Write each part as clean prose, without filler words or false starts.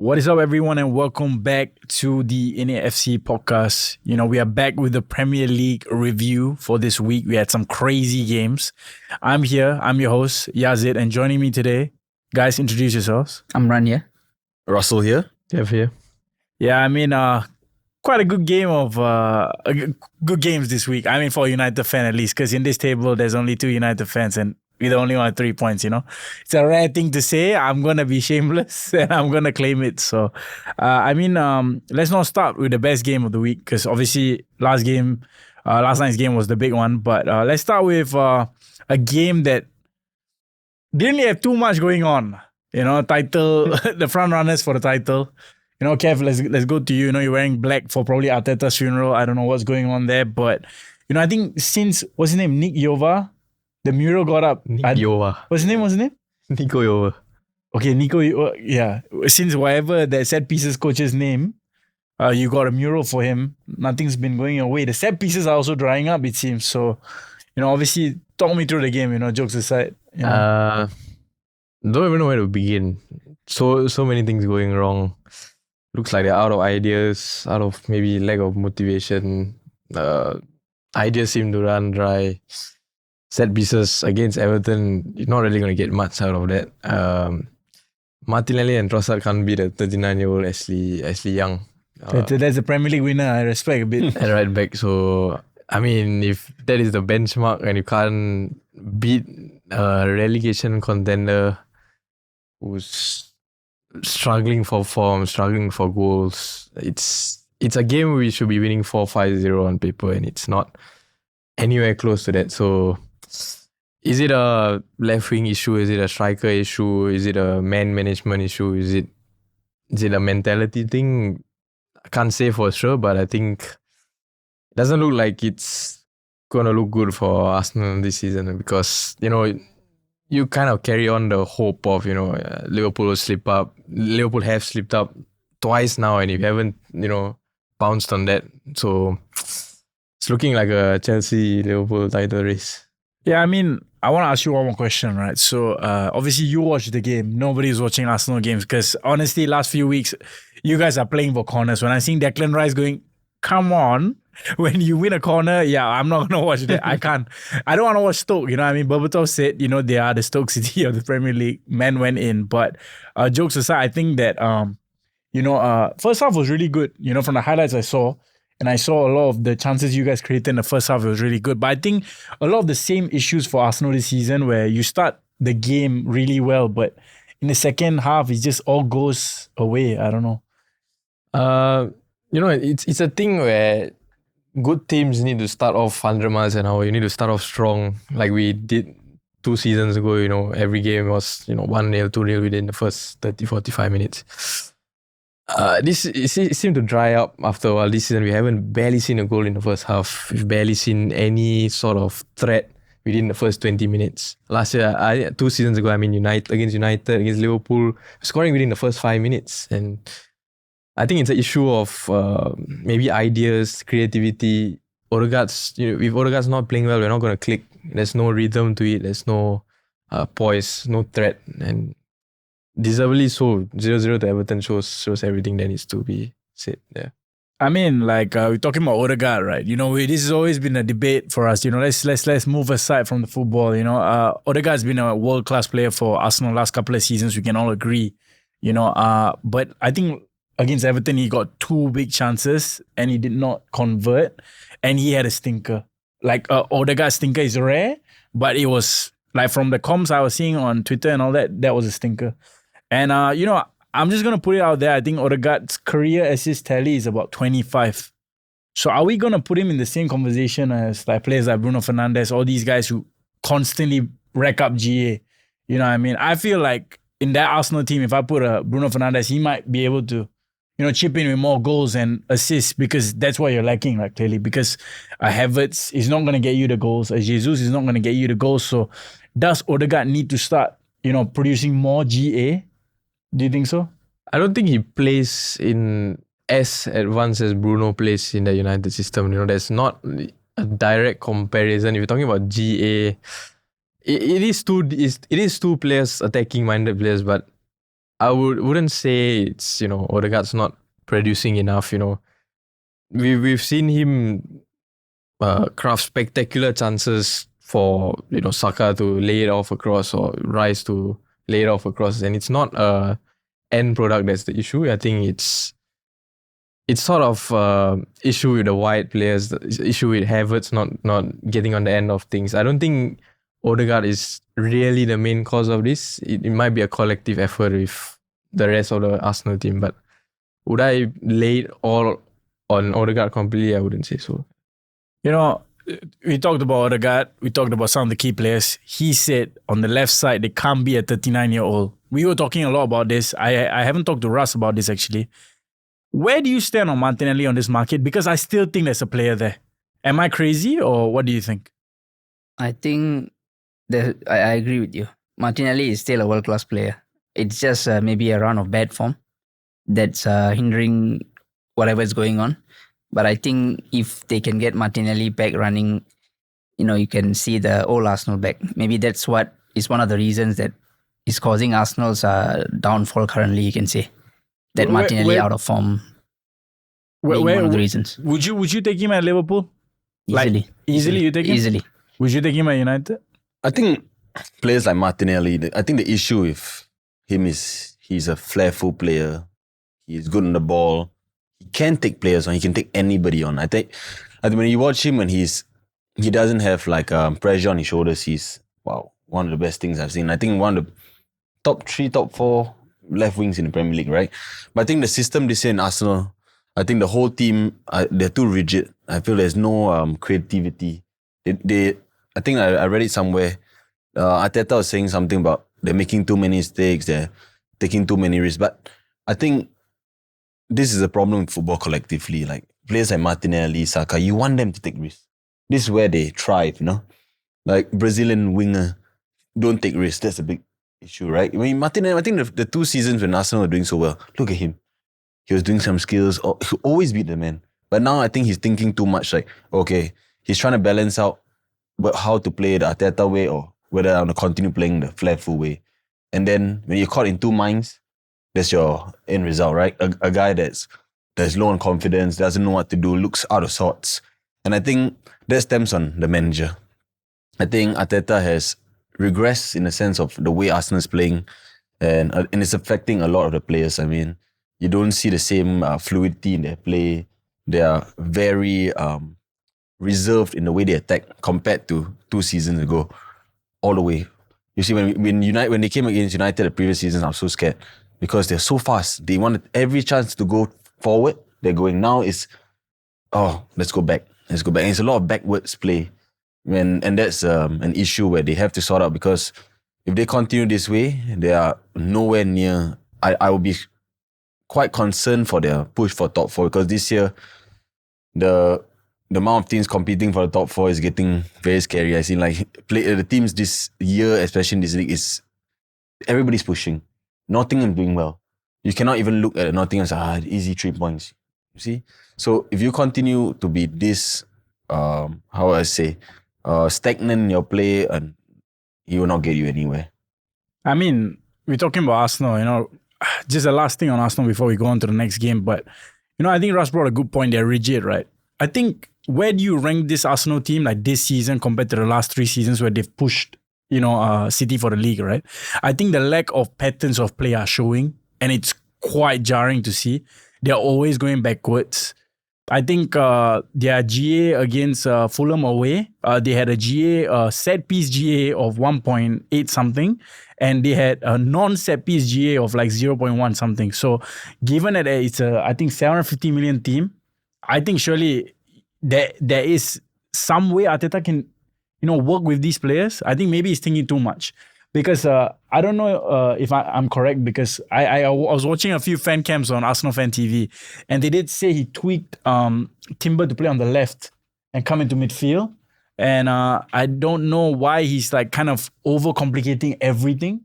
What is up, everyone, and welcome back to the Innit FC Podcast. We are back with the Premier League review for this week. We had some crazy games. I'm here. I'm your host, Yazid, and joining me today, guys, introduce yourselves. I'm Ran here. Russell here. Jeff here. Yeah, quite a good game of good games this week. For a United fan at least, because in this table there's only 2 United fans and we only want 3 points. It's a rare thing to say. I'm gonna be shameless and I'm gonna claim it. So, let's not start with the best game of the week because obviously last night's game was the big one. But let's start with a game that didn't really have too much going on. Title, the front runners for the title. Kev, let's go to you. You're wearing black for probably Arteta's funeral. I don't know what's going on there, but I think since what's his name, Nick Jova, the mural got up. Jova. What's his name? Nico Jova. Okay, Nico. Yeah, since whatever that set pieces coach's name, you got a mural for him. Nothing's been going away. The set pieces are also drying up, it seems. So, obviously, talk me through the game. Jokes aside. Don't even know where to begin. So many things going wrong. Looks like they're out of ideas, out of maybe lack of motivation. Ideas seem to run dry. Set pieces against Everton, you're not really going to get much out of that. Martinelli and Trossard can't beat the 39-year-old Ashley Young. That's a Premier League winner. I respect a bit. At right back. So, if that is the benchmark and you can't beat a relegation contender who's struggling for form, struggling for goals. It's a game we should be winning 4-5-0 on paper and it's not anywhere close to that. So is it a left wing issue? Is it a striker issue? Is it a man management issue? Is it a mentality thing? I can't say for sure, but I think it doesn't look like it's gonna look good for Arsenal this season because, you kind of carry on the hope of, Liverpool will slip up. Liverpool have slipped up twice now and you haven't, bounced on that. So it's looking like a Chelsea-Liverpool title race. Yeah, I want to ask you one more question, right? So obviously you watched the game. Nobody's watching Arsenal games because honestly, last few weeks, you guys are playing for corners. When I see Declan Rice going, come on. When you win a corner, I'm not going to watch that. I can't. I don't want to watch Stoke. Berbatov said, they are the Stoke City of the Premier League. Men went in. But jokes aside, I think that, first half was really good. From the highlights I saw, and I saw a lot of the chances you guys created in the first half, it was really good. But I think a lot of the same issues for Arsenal this season where you start the game really well, but in the second half, it just all goes away. I don't know. It's a thing where good teams need to start off 100 miles an hour. You need to start off strong like we did 2 seasons ago. Every game was 1-0, 2-0 within the first 30-45 minutes. It seemed to dry up after a while. This season we haven't barely seen a goal in the first half. We've barely seen any sort of threat within the first 20 minutes. Last year, 2 seasons ago, United, against Liverpool, scoring within the first 5 minutes. And I think it's an issue of maybe ideas, creativity. Odegaard's, if Odegaard's not playing well, we're not going to click. There's no rhythm to it. There's no poise, no threat. And deservedly so, 0-0 to Everton shows everything that needs to be said there. We're talking about Odegaard, right? This has always been a debate for us. Let's move aside from the football. Odegaard's been a world-class player for Arsenal last couple of seasons. We can all agree. But I think against Everton, he got 2 big chances and he did not convert. And he had a stinker. Odegaard's stinker is rare, but it was from the comms I was seeing on Twitter and all that, that was a stinker. And, I'm just going to put it out there. I think Odegaard's career assist tally is about 25. So are we going to put him in the same conversation as players like Bruno Fernandes, all these guys who constantly rack up GA? I feel like in that Arsenal team, if I put a Bruno Fernandes, he might be able to chip in with more goals and assists because that's what you're lacking, clearly. Because Havertz is not going to get you the goals. Jesus is not going to get you the goals. So does Odegaard need to start, producing more GA? Do you think so? I don't think he plays in as advanced as Bruno plays in the United system. There's not a direct comparison. If you're talking about GA, it is two players, attacking minded players, but I wouldn't say it's, Odegaard's not producing enough, We've seen him craft spectacular chances for, Saka to lay it off across or Rice to lay it off across. And it's not a end product that's the issue. I think it's sort of issue with the wide players, the issue with Havertz not getting on the end of things. I don't think Odegaard is really the main cause of this. It might be a collective effort with the rest of the Arsenal team, but would I lay it all on Odegaard completely? I wouldn't say so. We talked about Odegaard. We talked about some of the key players. He said on the left side, they can't be a 39-year-old. We were talking a lot about this. I haven't talked to Russ about this actually. Where do you stand on Martinelli on this market? Because I still think there's a player there. Am I crazy or what do you think? I think I agree with you. Martinelli is still a world-class player. It's just maybe a run of bad form that's hindering whatever is going on. But I think if they can get Martinelli back running, you can see the old Arsenal back. Maybe that's what is one of the reasons that is causing Arsenal's downfall currently, you can say. That Martinelli out of form. Being one of the reasons. Would you take him at Liverpool? Easily. You take him? Easily. Would you take him at United? I think players like Martinelli, I think the issue with him is he's a flairful player. He's good on the ball. He can take players on. He can take anybody on. I think when you watch him, when he doesn't have like pressure on his shoulders, he's one of the best things I've seen. I think one of the top 3, top 4 left wings in the Premier League, right? But I think the system this year in Arsenal, I think the whole team, they're too rigid. I feel there's no creativity. I think I read it somewhere. Arteta was saying something about they're making too many mistakes, they're taking too many risks. But I think this is a problem with football collectively. Like players like Martinelli, Saka, you want them to take risks. This is where they thrive, Like Brazilian winger, don't take risks. That's a big issue, right? I mean, Martinelli, I think the 2 seasons when Arsenal were doing so well, look at him. He was doing some skills. He'll always beat the man. But now I think he's thinking too much. Like, okay, he's trying to balance out how to play the Arteta way or whether I want to continue playing the flairful way. And then when you're caught in 2 minds, that's your end result, right? A guy that's low on confidence, doesn't know what to do, looks out of sorts. And I think that stems on the manager. I think Arteta has regressed in the sense of the way Arsenal is playing and it's affecting a lot of the players. I mean, you don't see the same fluidity in their play. They are very reserved in the way they attack compared to 2 seasons ago, all the way. You see, when they came against United the previous seasons, I was so scared because they're so fast. They wanted every chance to go forward. They're going. Now it's, let's go back. And it's a lot of backwards play. And that's an issue where they have to sort out because if they continue this way, they are nowhere near. I will be quite concerned for their push for top 4 because this year the amount of teams competing for the top 4 is getting very scary. I see the teams this year, especially in this league, is everybody's pushing. Nottingham doing well. You cannot even look at Nottingham and say, easy 3 points. You see? So if you continue to be this, stagnant in your play, and he will not get you anywhere. I mean, we're talking about Arsenal, just the last thing on Arsenal before we go on to the next game. But, I think Russ brought a good point. They're rigid, right? I think, where do you rank this Arsenal team like this season compared to the last 3 seasons where they've pushed, City for the league, right? I think the lack of patterns of play are showing and it's quite jarring to see. They're always going backwards. I think their GA against Fulham away, they had a GA, set piece GA of 1.8 something, and they had a non-set piece GA of like 0.1 something. So given that it's I think 750 million team, I think surely there is some way Arteta can, work with these players. I think maybe he's thinking too much. Because I don't know if I'm correct, because I was watching a few fan cams on Arsenal Fan TV, and they did say he tweaked Timber to play on the left and come into midfield. And I don't know why he's like kind of overcomplicating everything.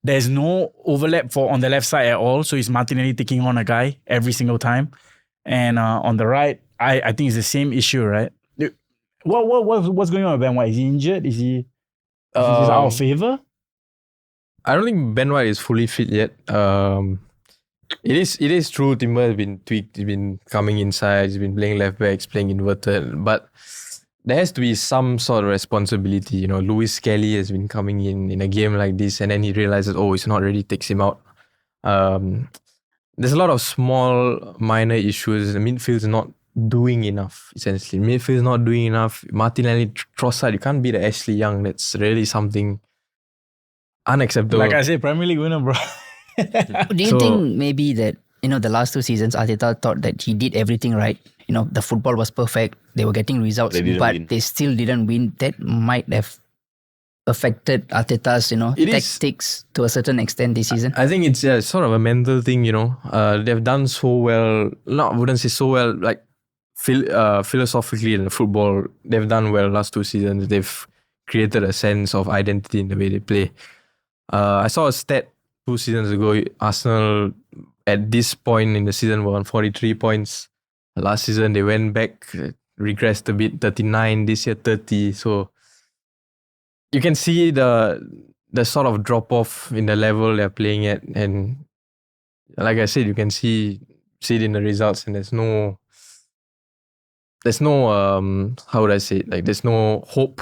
There's no overlap on the left side at all. So he's Martinelli taking on a guy every single time. And on the right, I think it's the same issue, right? What's going on with Ben White? Is he injured? Is he out of favor? I don't think Ben White is fully fit yet. It is true. Timber has been tweaked. He's been coming inside. He's been playing left backs, playing inverted. But there has to be some sort of responsibility. You know, Lewis Kelly has been coming in a game like this, and then he realizes, oh, it's not ready. Takes him out. There's a lot of small, minor issues. The midfield's not doing enough. Essentially, midfield's not doing enough. Martinelli, Trossard, you can't beat Ashley Young. That's really something unacceptable. Like I say, Premier League winner, bro. Do you think maybe that, the last 2 seasons, Arteta thought that he did everything right? The football was perfect. They were getting results, but they still didn't win. That might have affected Arteta's, tactics to a certain extent this season. I think it's sort of a mental thing, They've done so well. I wouldn't say so well, like philosophically in the football, they've done well last 2 seasons. They've created a sense of identity in the way they play. I saw a stat 2 seasons ago, Arsenal at this point in the season were on 43 points. Last season they went back, regressed a bit, 39, this year 30. So you can see the sort of drop off in the level they're playing at, and like I said, you can see it in the results, and there's no how would I say it? Like there's no hope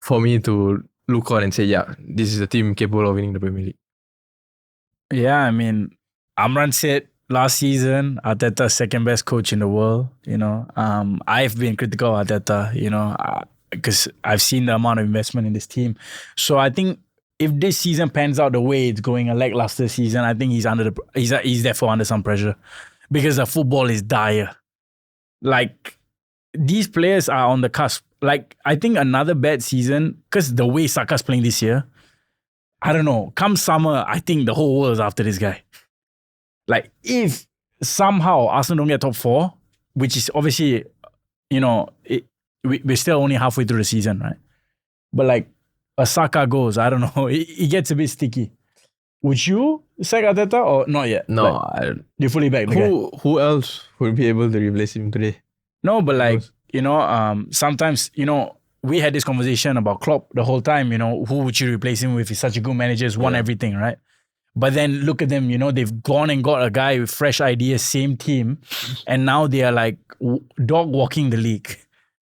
for me to look on and say, yeah, this is a team capable of winning the Premier League. Yeah, I mean, Amran said last season, Arteta's second best coach in the world. I've been critical of Arteta, because I've seen the amount of investment in this team. So I think if this season pans out the way it's going, a lackluster season, I think he's therefore under some pressure because the football is dire. Like, these players are on the cusp. Like, I think another bad season, because the way Saka's playing this year, I don't know. Come summer, I think the whole world is after this guy. Like, if somehow Arsenal don't get top 4, which is obviously, we're still only halfway through the season, right? But like, a Saka goes, I don't know, it gets a bit sticky. Would you sack Arteta or not yet? No, like, I don't. You fully back the guy? Who else would be able to replace him today? No, but like, sometimes, we had this conversation about Klopp the whole time, who would you replace him with? He's such a good manager, he's won everything, right? But then look at them, they've gone and got a guy with fresh ideas, same team, and now they are like dog walking the league.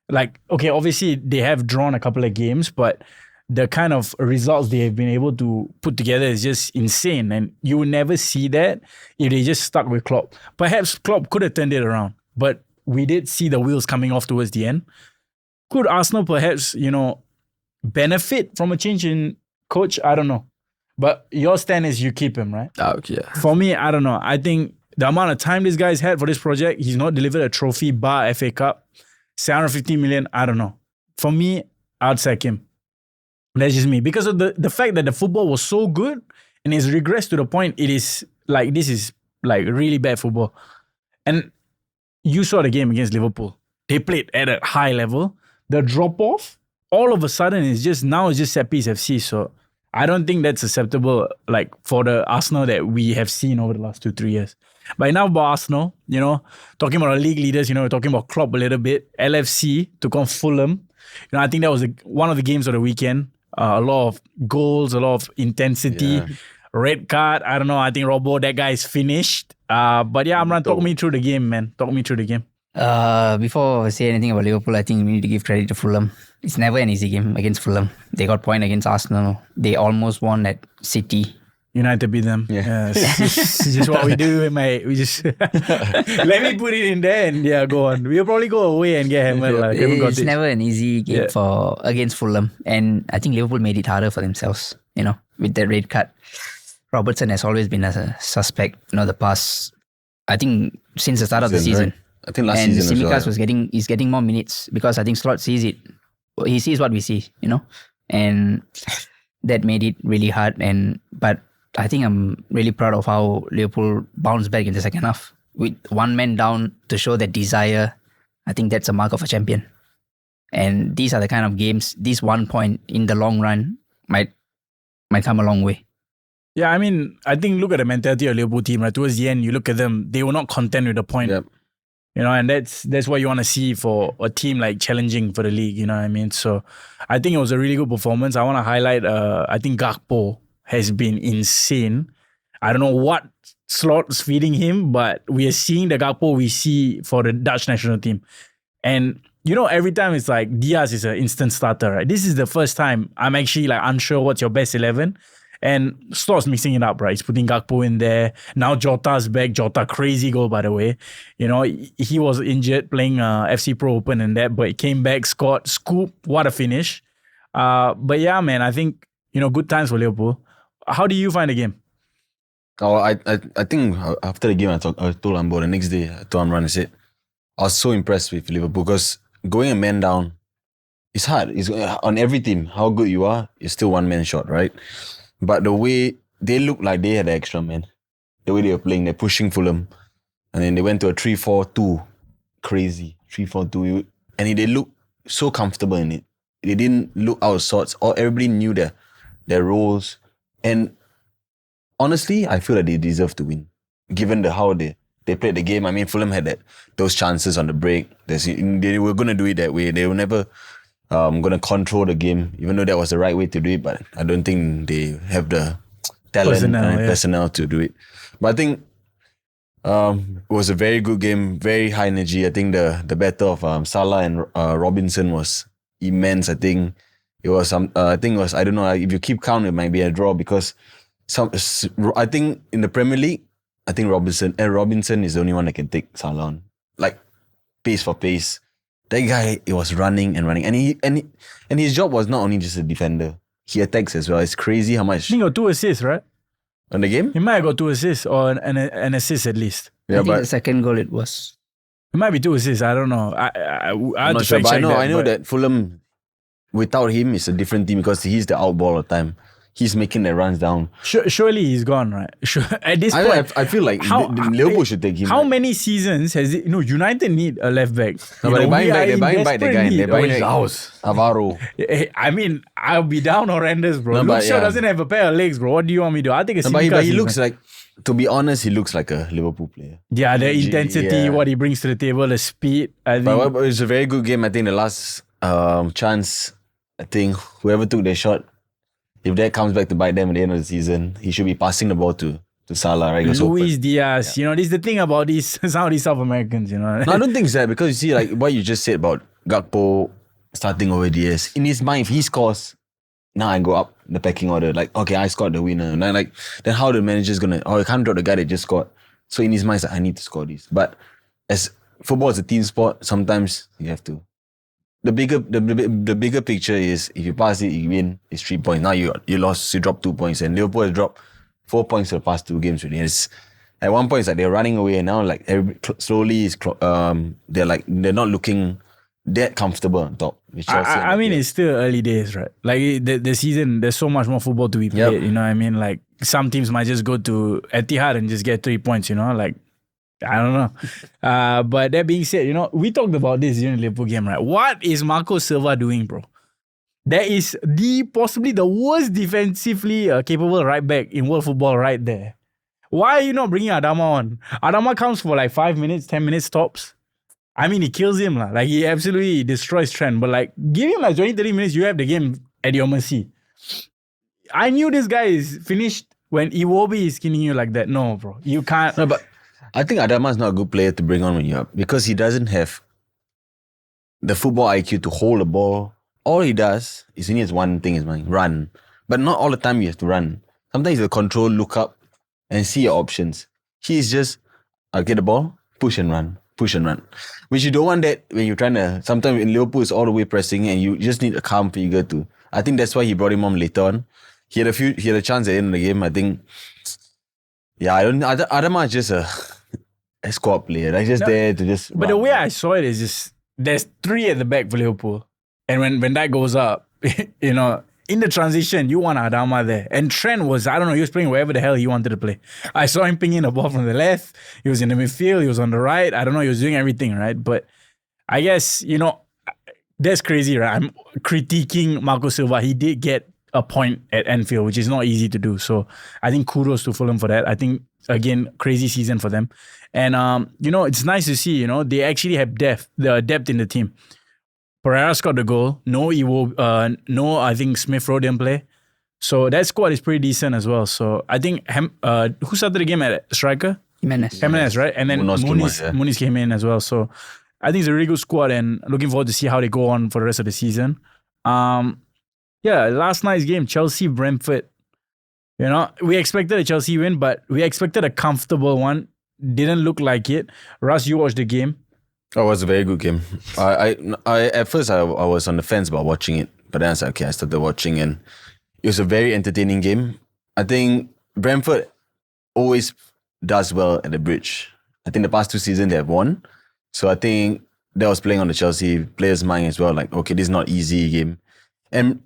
Like, okay, obviously they have drawn a couple of games, but the kind of results they have been able to put together is just insane. And you will never see that if they just stuck with Klopp. Perhaps Klopp could have turned it around, but we did see the wheels coming off towards the end. Could Arsenal perhaps, benefit from a change in coach? I don't know. But your stand is you keep him, right? Okay. For me, I don't know. I think the amount of time this guy's had for this project, he's not delivered a trophy bar FA Cup. 750 million, I don't know. For me, I'd sack him. That's just me. Because of the fact that the football was so good and it's regressed to the point it is like, this is like really bad football. And you saw the game against Liverpool. They played at a high level. The drop-off, all of a sudden, it's just set piece FC. So I don't think that's acceptable, like, for the Arsenal that we have seen over the last 2-3 years. But enough about Arsenal, talking about our league leaders, we're talking about Klopp a little bit. LFC took on Fulham. I think that was one of the games of the weekend. A lot of goals, a lot of intensity. Yeah. Red card, I don't know. I think Robbo, that guy is finished. But yeah, Amran, talk me through the game, man. Talk me through the game. Before I say anything about Liverpool, I think we need to give credit to Fulham. It's never an easy game against Fulham. They got point against Arsenal. They almost won at City. United beat them. Yeah. It's just what we do, mate. We just let me put it in there and go on. We'll probably go away and get hammered. Like, it's never an easy game against Fulham. And I think Liverpool made it harder for themselves, with that red card. Robertson has always been a suspect, the past, I think, since the start of the season. Right? I think last season as well. And Tsimikas is getting more minutes because I think Slot sees it. He sees what we see, and that made it really hard. But I think I'm really proud of how Liverpool bounced back in the second half. With one man down to show that desire, I think that's a mark of a champion. And these are the kind of games, this 1 point in the long run might come a long way. Yeah, I mean, I think look at the mentality of the Liverpool team, right? Towards the end, you look at them, they were not content with the point. Yep. And that's what you want to see for a team like challenging for the league, you know what I mean? So I think it was a really good performance. I want to highlight, I think Gakpo has been insane. I don't know what slot's feeding him, but we are seeing the Gakpo we see for the Dutch national team. And every time it's like Diaz is an instant starter, right? This is the first time I'm actually like unsure what's your best 11. And Slott's mixing it up, right? He's putting Gakpo in there. Now Jota's back. Jota, crazy goal, by the way. He was injured playing FC Pro Open and that, but he came back, scored, scoop. What a finish. But yeah, man, I think, good times for Liverpool. How do you find the game? Oh, I think after the game, I told Ambo the next day, I told Amran, I said, I was so impressed with Liverpool because going a man down, it's hard. It's on every team. How good you are, it's still one man shot, right? But the way they look like they had the extra man, the way they were playing, they're pushing Fulham, and then they went to a 3-4-2, crazy 3-4-2, and they looked so comfortable in it. They didn't look out of sorts. Everybody knew their roles, and honestly, I feel that they deserve to win, given how they played the game. I mean, Fulham had those chances on the break. They were going to do it that way. They were never going to control the game, even though that was the right way to do it. But I don't think they have the talent and personnel to do it. But I think it was a very good game, very high energy. I think the battle of Salah and Robinson was immense. I think it was I don't know, if you keep count, it might be a draw because I think in the Premier League, I think Robinson is the only one that can take Salah on. Like pace for pace. That guy, he was running and running. And his job was not only just a defender. He attacks as well. It's crazy how much. I think he got 2 assists, right? On the game? He might have got 2 assists or an assist at least. Yeah, I think the second goal it was. It might be 2 assists. I don't know. I'm not sure, but I know that Fulham, without him, is a different team because he's the out ball all the time. He's making the runs down. Surely he's gone, right? At this point, I feel like Liverpool should take him. How many seasons has it? United need a left back. No, but they're buying back the guy. They're buying back Alvaro. I mean, I'll be down horrendous, bro. Luke Shaw doesn't have a pair of legs, bro. What do you want me to do? I'll take a but he looks like, to be honest, he looks like a Liverpool player. Yeah, the intensity, what he brings to the table, the speed. I think. But it's a very good game. I think the last chance, I think whoever took the shot, if that comes back to bite them at the end of the season, he should be passing the ball to Salah, right? Luis Diaz. This is the thing about some of these South Americans, No, I don't think it's that because you see, like what you just said about Gakpo starting over Diaz. In his mind, if he scores, now I go up the pecking order. Like, okay, I scored the winner. And then how the manager's gonna, I can't drop the guy that just scored. So in his mind, it's like, I need to score this. But as football is a team sport, sometimes you have to. The bigger picture is if you pass it, you win. It's 3 points. Now you lost. You dropped 2 points, and Liverpool has dropped 4 points for the past 2 games. Really, at one point it's like they're running away, and now like slowly they're not looking that comfortable on top. I mean, it's still early days, right? Like the season, there's so much more football to be played. You know what I mean? Like some teams might just go to Etihad and just get 3 points. Like. I don't know. But that being said, we talked about this during the Liverpool game, right? What is Marco Silva doing, bro? That is possibly the worst defensively capable right back in world football right there. Why are you not bringing Adama on? Adama comes for like 5 minutes, 10 minutes tops. I mean, he kills him. Like he absolutely destroys Trent. But like, give him like 20, 30 minutes, you have the game at your mercy. I knew this guy is finished when Iwobi is killing you like that. No, bro. You can't. No, but I think Adama is not a good player to bring on when you're up because he doesn't have the football IQ to hold the ball. All he does is he needs one thing in his mind, run. But not all the time you have to run. Sometimes you control, look up and see your options. He's just, I'll get the ball, push and run. Which you don't want that when you're trying to, sometimes in Liverpool it's all the way pressing and you just need a calm figure to. I think that's why he brought him on later on. He had a chance at the end of the game. I think, Adama is just a squad player. Like just there to just. But the way I saw it is just there's 3 at the back for Liverpool, and when that goes up, in the transition you want Adama there, and Trent was he was playing wherever the hell he wanted to play. I saw him pinging the ball from the left. He was in the midfield. He was on the right. I don't know. He was doing everything right, but I guess that's crazy, right? I'm critiquing Marco Silva. He did get a point at Anfield, which is not easy to do. So I think kudos to Fulham for that. I think again, crazy season for them. And, it's nice to see, they actually have depth in the team. Pereira scored the goal. No, I think Smith Rowe didn't play. So that squad is pretty decent as well. So I think who started the game at striker? Jimenez, right? And then Muniz came in as well. So I think it's a really good squad and looking forward to see how they go on for the rest of the season. Last night's game, Chelsea-Brentford. We expected a Chelsea win, but we expected a comfortable one. Didn't look like it. Russ, you watched the game. Oh, it was a very good game. I at first I was on the fence about watching it, but then I was like, okay, I started watching and it was a very entertaining game. I think Brentford always does well at the bridge. I think the past 2 seasons they have won. So I think that was playing on the Chelsea players' mind as well. Like, okay, this is not easy game. And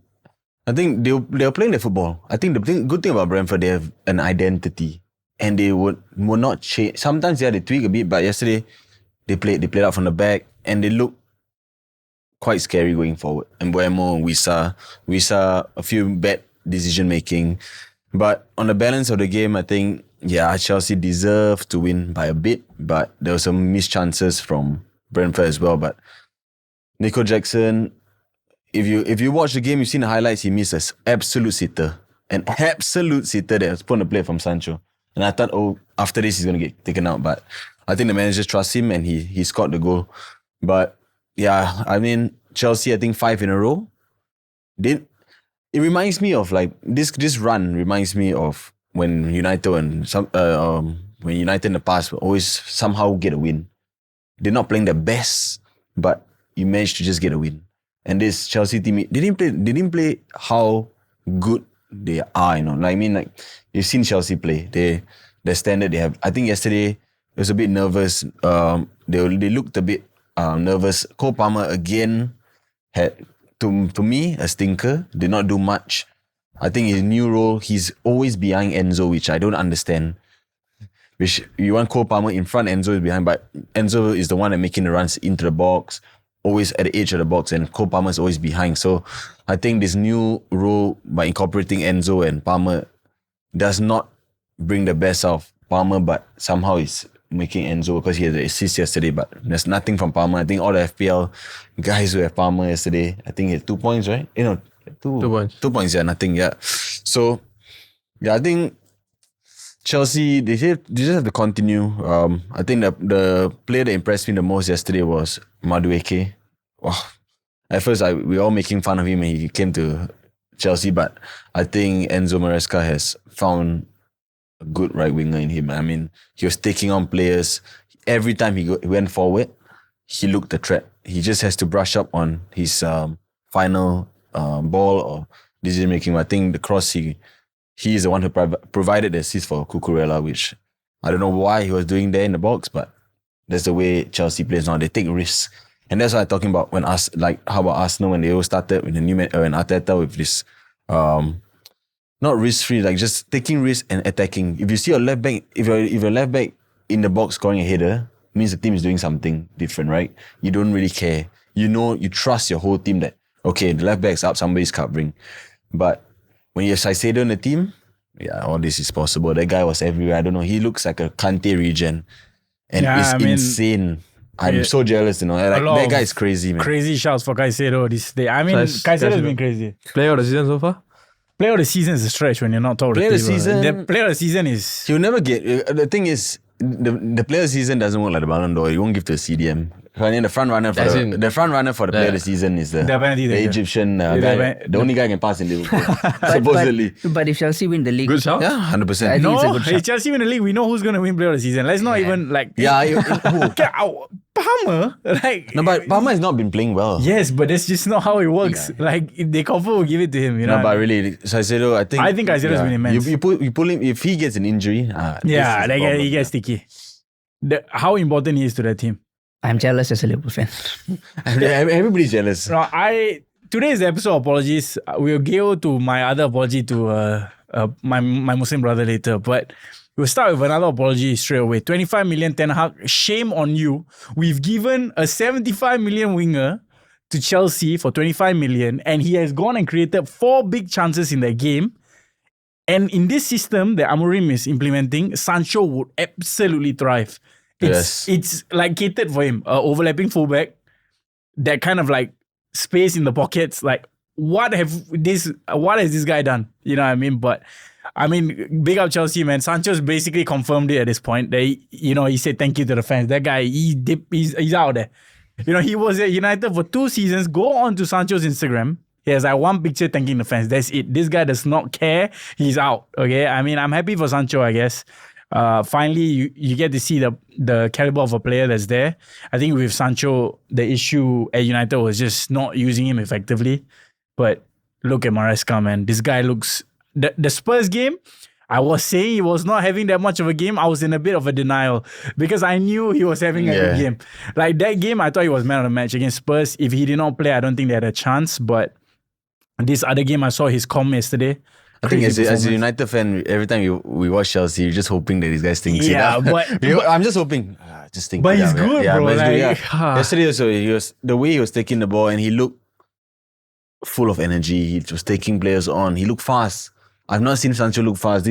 I think they were playing their football. I think the good thing about Brentford, they have an identity. And they would not change. Sometimes, they tweak a bit, but yesterday, they played out from the back and they look quite scary going forward. And Buemo and Wisa, a few bad decision making. But on the balance of the game, I think, Chelsea deserved to win by a bit, but there were some missed chances from Brentford as well. But Nico Jackson, if you watch the game, you've seen the highlights, he missed an absolute sitter. An absolute sitter that was put on the play from Sancho. And I thought, after this, he's going to get taken out. But I think the manager trusts him and he scored the goal. But Chelsea, I think 5 in a row. It reminds me of like this run reminds me of when United in the past will always somehow get a win. They're not playing their best, but you managed to just get a win. And this Chelsea team, they didn't play how good they are, you've seen Chelsea play. Their standard they have. I think yesterday it was a bit nervous. They looked a bit nervous. Cole Palmer again had to me a stinker. Did not do much. I think his new role, he's always behind Enzo, which I don't understand. Which you want Cole Palmer in front, Enzo is behind, but Enzo is the one that making the runs into the box, always at the edge of the box, and Cole Palmer is always behind. So I think this new role by incorporating Enzo and Palmer does not bring the best out of Palmer, but somehow it's making Enzo, because he had the assist yesterday, but there's nothing from Palmer. I think all the FPL guys who have Palmer yesterday, I think he had 2 points, right? 2 points. 2 points, nothing, So, I think Chelsea, they just have to continue. I think the player that impressed me the most yesterday was Madueke. Wow. At first, we were all making fun of him when he came to Chelsea, but I think Enzo Maresca has found a good right winger in him. I mean, he was taking on players. Every time he went forward, he looked a threat. He just has to brush up on his final ball or decision making. I think the cross, he is the one who provided the assist for Cucurella, which I don't know why he was doing there in the box, but that's the way Chelsea plays now. They take risks. And that's what I'm talking about how about Arsenal when they all started with the new and Arteta with this not risk-free, like just taking risks and attacking. If you see your left back, if your left back in the box scoring a header, means the team is doing something different, right? You don't really care. You trust your whole team that, okay, the left back's up, somebody's covering. But when you have Caicedo in the team, all this is possible. That guy was everywhere. I don't know. He looks like a Kante regen. And it's insane. I'm so jealous, that guy is crazy, man. Crazy shouts for Caicedo this day. I mean, Caicedo's been crazy. Player of the season so far? Player of the season is a stretch when you're not top of the table. The player of the season is... He'll never get... The thing is, the player of the season doesn't work like the Ballon d'Or. You won't give to a CDM. The front runner for the player of the season is the Egyptian guy. The only guy can pass in Liverpool, supposedly. But if Chelsea win the league... Good shout? Yeah, 100%. No, if Chelsea win the league, we know who's going to win player of the season. Let's not even like... who? Palmer? No, but Palmer has not been playing well. Yes, but that's just not how it works. Yeah. Like, they confirm will give it to him, No, but really, Caicedo, I think Caicedo's been immense. You pull him, if he gets an injury... he gets sticky. How important he is to that team. I'm jealous as a Liverpool fan. Everybody's jealous. No, today's episode apologies. We'll go to my other apology to my Muslim brother later, but we'll start with another apology straight away. 25 million Ten Hag, shame on you. We've given a 75 million winger to Chelsea for 25 million, and he has gone and created 4 big chances in that game. And in this system that Amorim is implementing, Sancho would absolutely thrive. It's like catered for him. Overlapping fullback, that kind of like space in the pockets, like what has this guy done? You know what I mean? But I mean, big up Chelsea, man. Sancho's basically confirmed it at this point. He said thank you to the fans. That guy, he's out there. He was at United for 2 seasons. Go on to Sancho's Instagram. He has like one picture thanking the fans. That's it. This guy does not care. He's out. Okay. I mean, I'm happy for Sancho, I guess. Finally, you get to see the caliber of a player that's there. I think with Sancho, the issue at United was just not using him effectively. But look at Maresca, man. This guy looks... The Spurs game, I was saying he was not having that much of a game. I was in a bit of a denial because I knew he was having a good game. Like that game, I thought he was man of the match against Spurs. If he did not play, I don't think they had a chance. But this other game, I saw his com yesterday. I think as a United fan, every time we watch Chelsea, you're just hoping that these guys think. Yeah, but I'm just hoping. Just think. But he's good, bro. But yesterday also, the way he was taking the ball and he looked full of energy. He was taking players on. He looked fast. I've not seen Sancho look fast.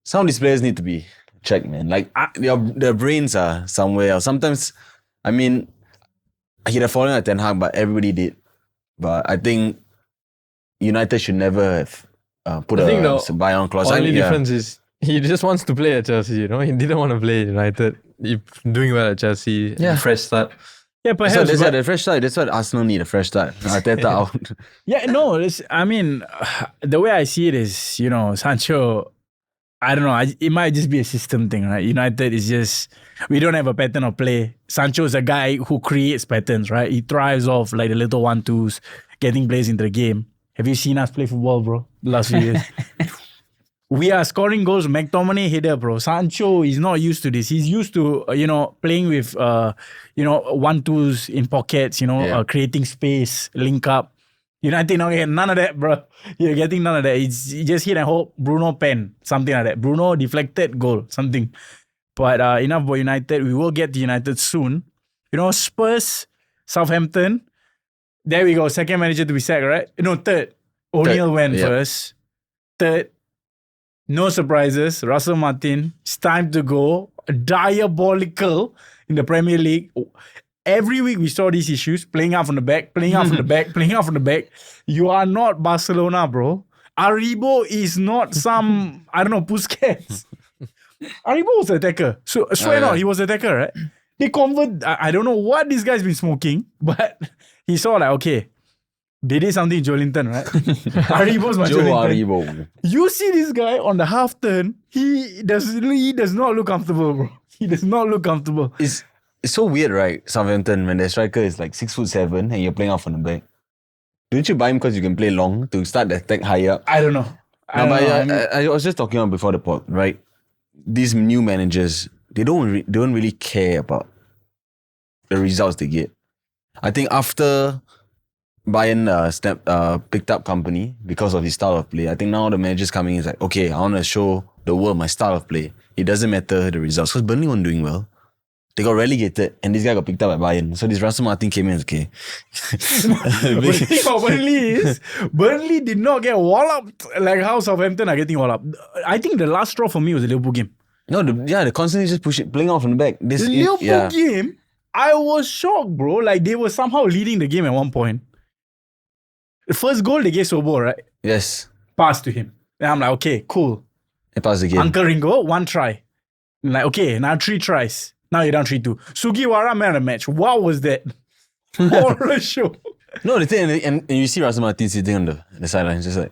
Some of these players need to be checked, man. Like their brains are somewhere else. Sometimes, I mean, he'd have fallen at Ten Hag, but everybody did. But I think United should never have put a buy-on clause. The only difference is he just wants to play at Chelsea. He didn't want to play at United. He's doing well at Chelsea. Yeah, fresh start. Yeah, perhaps. So that's a fresh start. That's what Arsenal need, a fresh start. Arteta out. Yeah, no, the way I see it is, Sancho, I don't know, it might just be a system thing, right? United is just, we don't have a pattern of play. Sancho is a guy who creates patterns, right? He thrives off like the little 1-2s, getting players into the game. Have you seen us play football, bro, the last few years? We are scoring goals. McTominay header, bro. Sancho is not used to this. He's used to, playing with, 1-2s in pockets, creating space, link up. United not getting none of that, bro. You're getting none of that. It's just hit and hope. Bruno pen, something like that. Bruno deflected goal, something. But enough about United. We will get to United soon. Spurs, Southampton. There we go. Second manager to be sacked, right? No, third. O'Neill went first. Third. No surprises. Russell Martin. It's time to go. Diabolical in the Premier League. Every week we saw these issues. Playing out from the back. Playing out from the back. Playing out from the back. You are not Barcelona, bro. Aribo is not some, I don't know, Busquets. Aribo was an attacker. So, swear not, he was an attacker, right? They convert, I don't know what this guy's been smoking, but he saw like, okay, they did something to Joelinton, right? Aribo's my Joelinton. Aribo. You see this guy on the half turn, he does not look comfortable, bro. He does not look comfortable. It's so weird, right? Southampton, when their striker is like 6'7" and you're playing off on the back. Don't you buy him because you can play long to start the attack higher up? I don't know. I was just talking about before the pod, right? These new managers, they don't really care about the results they get. I think after Bayern picked up company because of his style of play, I think now the manager's coming in is like, okay, I want to show the world my style of play. It doesn't matter the results because Burnley weren't doing well. They got relegated and this guy got picked up by Bayern. So this Russell Martin came in, okay. The thing about Burnley is, Burnley did not get walloped like how Southampton are getting walloped. I think the last straw for me was the Liverpool game. No, they constantly just playing off from the back. The Liverpool game, I was shocked, bro. Like they were somehow leading the game at one point. The first goal they gave Sobo, right? Yes. Pass to him. And I'm like, okay, cool. They passed again. Uncle Ringo, 1 try. I'm like, okay, now 3 tries. Now you're down 3-2. Sugiwara man of the match. What was that? Horror show. No, the thing, and you see Russell Martin sitting on the sideline, just like,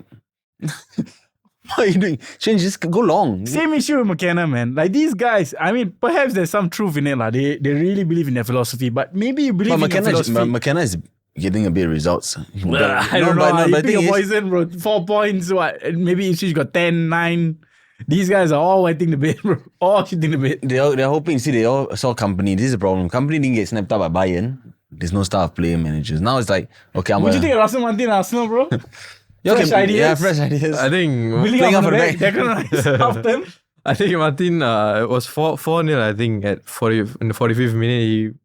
what are you doing? Change, just go long. Same issue with McKenna, man. Like these guys, I mean, perhaps there's some truth in it. Like, they really believe in their philosophy, but maybe you believe in their philosophy. McKenna is getting a bit of results. I don't know. But you pick a poison, bro. 4 points, what? Maybe if she's got 10, 9. These guys are all wetting the bed, bro. All shitting the bed. They're hoping, see, they all saw company. This is the problem. Company didn't get snapped up by Bayern. There's no staff player managers. Now it's like, okay, Would you think of Russell Martin Arsenal, bro? Fresh ideas? Yeah, fresh ideas. I think playing up on the back. Declan Rice, often. I think Martin was 4-0, I think, at 40 in the 45th minute.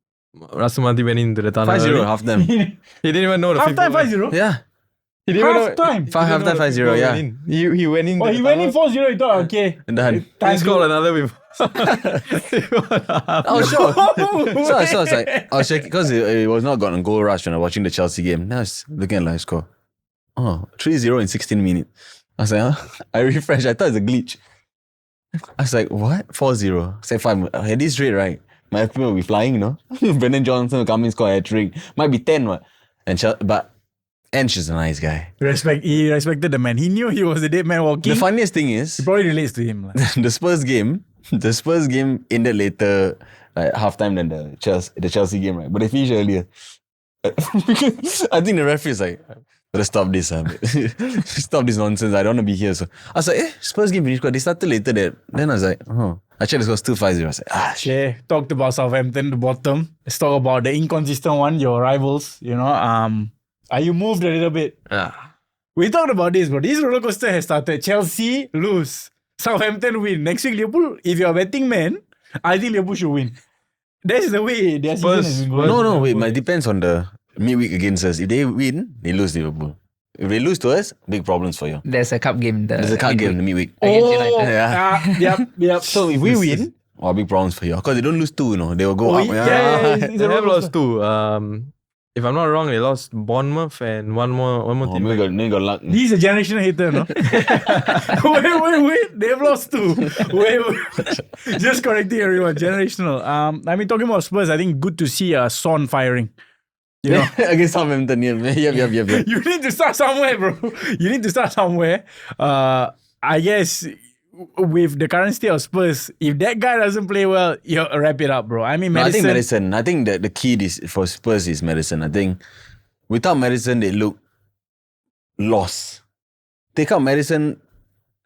Russell Martin went into the tunnel. 5-0 half time. He didn't even know the half time 5-0? Yeah. He didn't Half time. Half-time 5-0, yeah. He went in. Oh, he went in 4-0. He thought, okay. And then He scored another before. I was shocked. So I was like, I was checking because it was not got a goal rush when I was watching the Chelsea game. Now I was looking at live score. Oh, 3-0 in 16 minutes. I was like, huh? I refreshed. I thought it's a glitch. I was like, what? 4-0. I said, fine. At this rate, right? My FPL will be flying, you know? Brendan Johnson will come in, score a hat-trick. Might be 10, what? But Ench is a nice guy. He respected the man. He knew he was a dead man walking. The funniest thing is, He probably relates to him. the Spurs game ended later, like halftime than the Chelsea game, right? But they finished earlier. I think the referee is like, better stop this, stop this nonsense. I don't want to be here. So I was like, Spurs game finished. They started later. Then I was like, oh. I checked the score still 5-0. I was like, Okay, talked about Southampton, the bottom. Let's talk about the inconsistent one, your rivals. Are you moved a little bit? We talked about this, but this roller coaster has started. Chelsea lose, Southampton win. Next week, Liverpool, if you're a betting man, I think Liverpool should win. That's the way their season has been going. No, wait. It depends on the midweek against us. If they win, they lose Liverpool. If they lose to us, big problems for you. There's a cup game. There's a cup game in the midweek. Against United. Yep. So if we win, big problems for you. Because they don't lose 2, They will go up. It's They a have roller lost 2. If I'm not wrong, they lost Bournemouth and one more team. Maybe got luck. He's a generational hater, no? Wait. They've lost 2. Wait. Just correcting everyone. Generational. Talking about Spurs, I think good to see Son firing. Against Southampton, yeah. You need to start somewhere, bro. You need to start somewhere. I guess with the current state of Spurs, if that guy doesn't play well, you wrap it up, bro. I think Maddison. I think that the key for Spurs is Maddison. I think without Maddison, they look lost. Take out Maddison,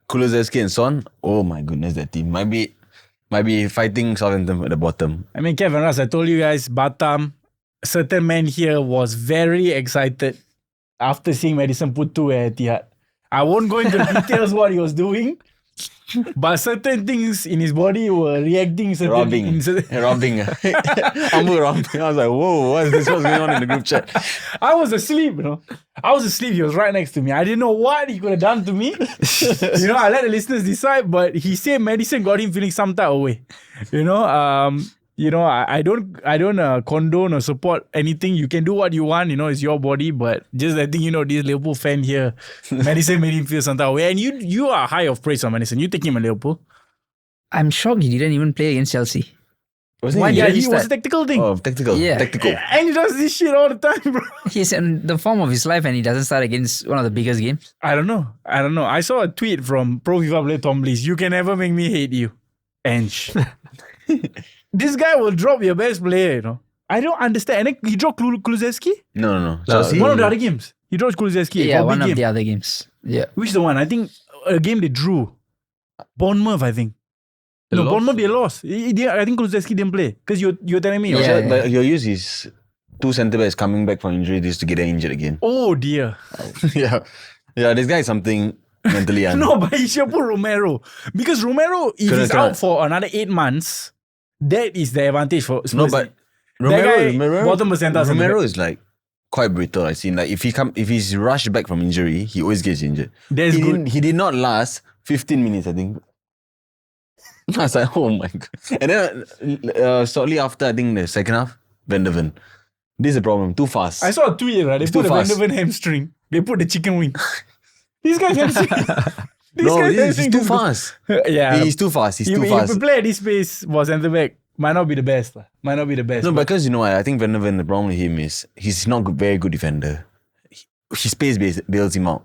Kulusevski and Son. Oh my goodness, that team might be fighting Southampton at the bottom. Kevin Ross, I told you guys, Batam, certain man here was very excited after seeing Maddison put 2 at Etihad. I won't go into details what he was doing, but certain things in his body were reacting. Robbing. Ambu robbing. I was like, whoa, what's going on in the group chat? I was asleep, He was right next to me. I didn't know what he could have done to me. I let the listeners decide, but he said Maddison got him feeling some type of way. I don't condone or support anything. You can do what you want, it's your body, but just letting this Liverpool fan here, Maddison made him feel some type of way. And you are high of praise on Maddison. You take him at Liverpool. I'm shocked he didn't even play against Chelsea. Why did he was a tactical thing. Oh, tactical. Yeah. Tactical. And he does this shit all the time, bro. He's in the form of his life and he doesn't start against one of the biggest games. I don't know. I saw a tweet from Pro FIFA player Tom Bliss. You can never make me hate you. Ench. This guy will drop your best player, I don't understand. And then he dropped Kulusevski? No. One of the other games. He dropped Kulusevski. Yeah, one of the other games. Yeah. Which is the one? I think a game they drew. Bournemouth, I think. Bournemouth they lost. I think Kulusevski didn't play. Because you're telling me. Yeah. But your use is 2 centre-backs coming back from injury just to get injured again. Oh dear. Yeah, this guy is something mentally. No, but he should put Romero. Because Romero, if he's out for another 8 months, that is the advantage for Spurs. No, but Romero, bottom percentile. Romero is like quite brittle. I seen like if he's rushed back from injury, he always gets injured. He did not last 15 minutes, I think. I was like, oh my god. And then shortly after, I think the second half, Van der Ven. This is the problem. Too fast. I saw a tweet, right? They put the Van der Ven hamstring. They put the chicken wing. This guy's hamstring. He's too fast. Yeah. He's too fast. He's too fast. If you play at this pace for centre back, might not be the best. No, because I think Van der Ven, the problem with him is he's not a very good defender. His pace bails him out.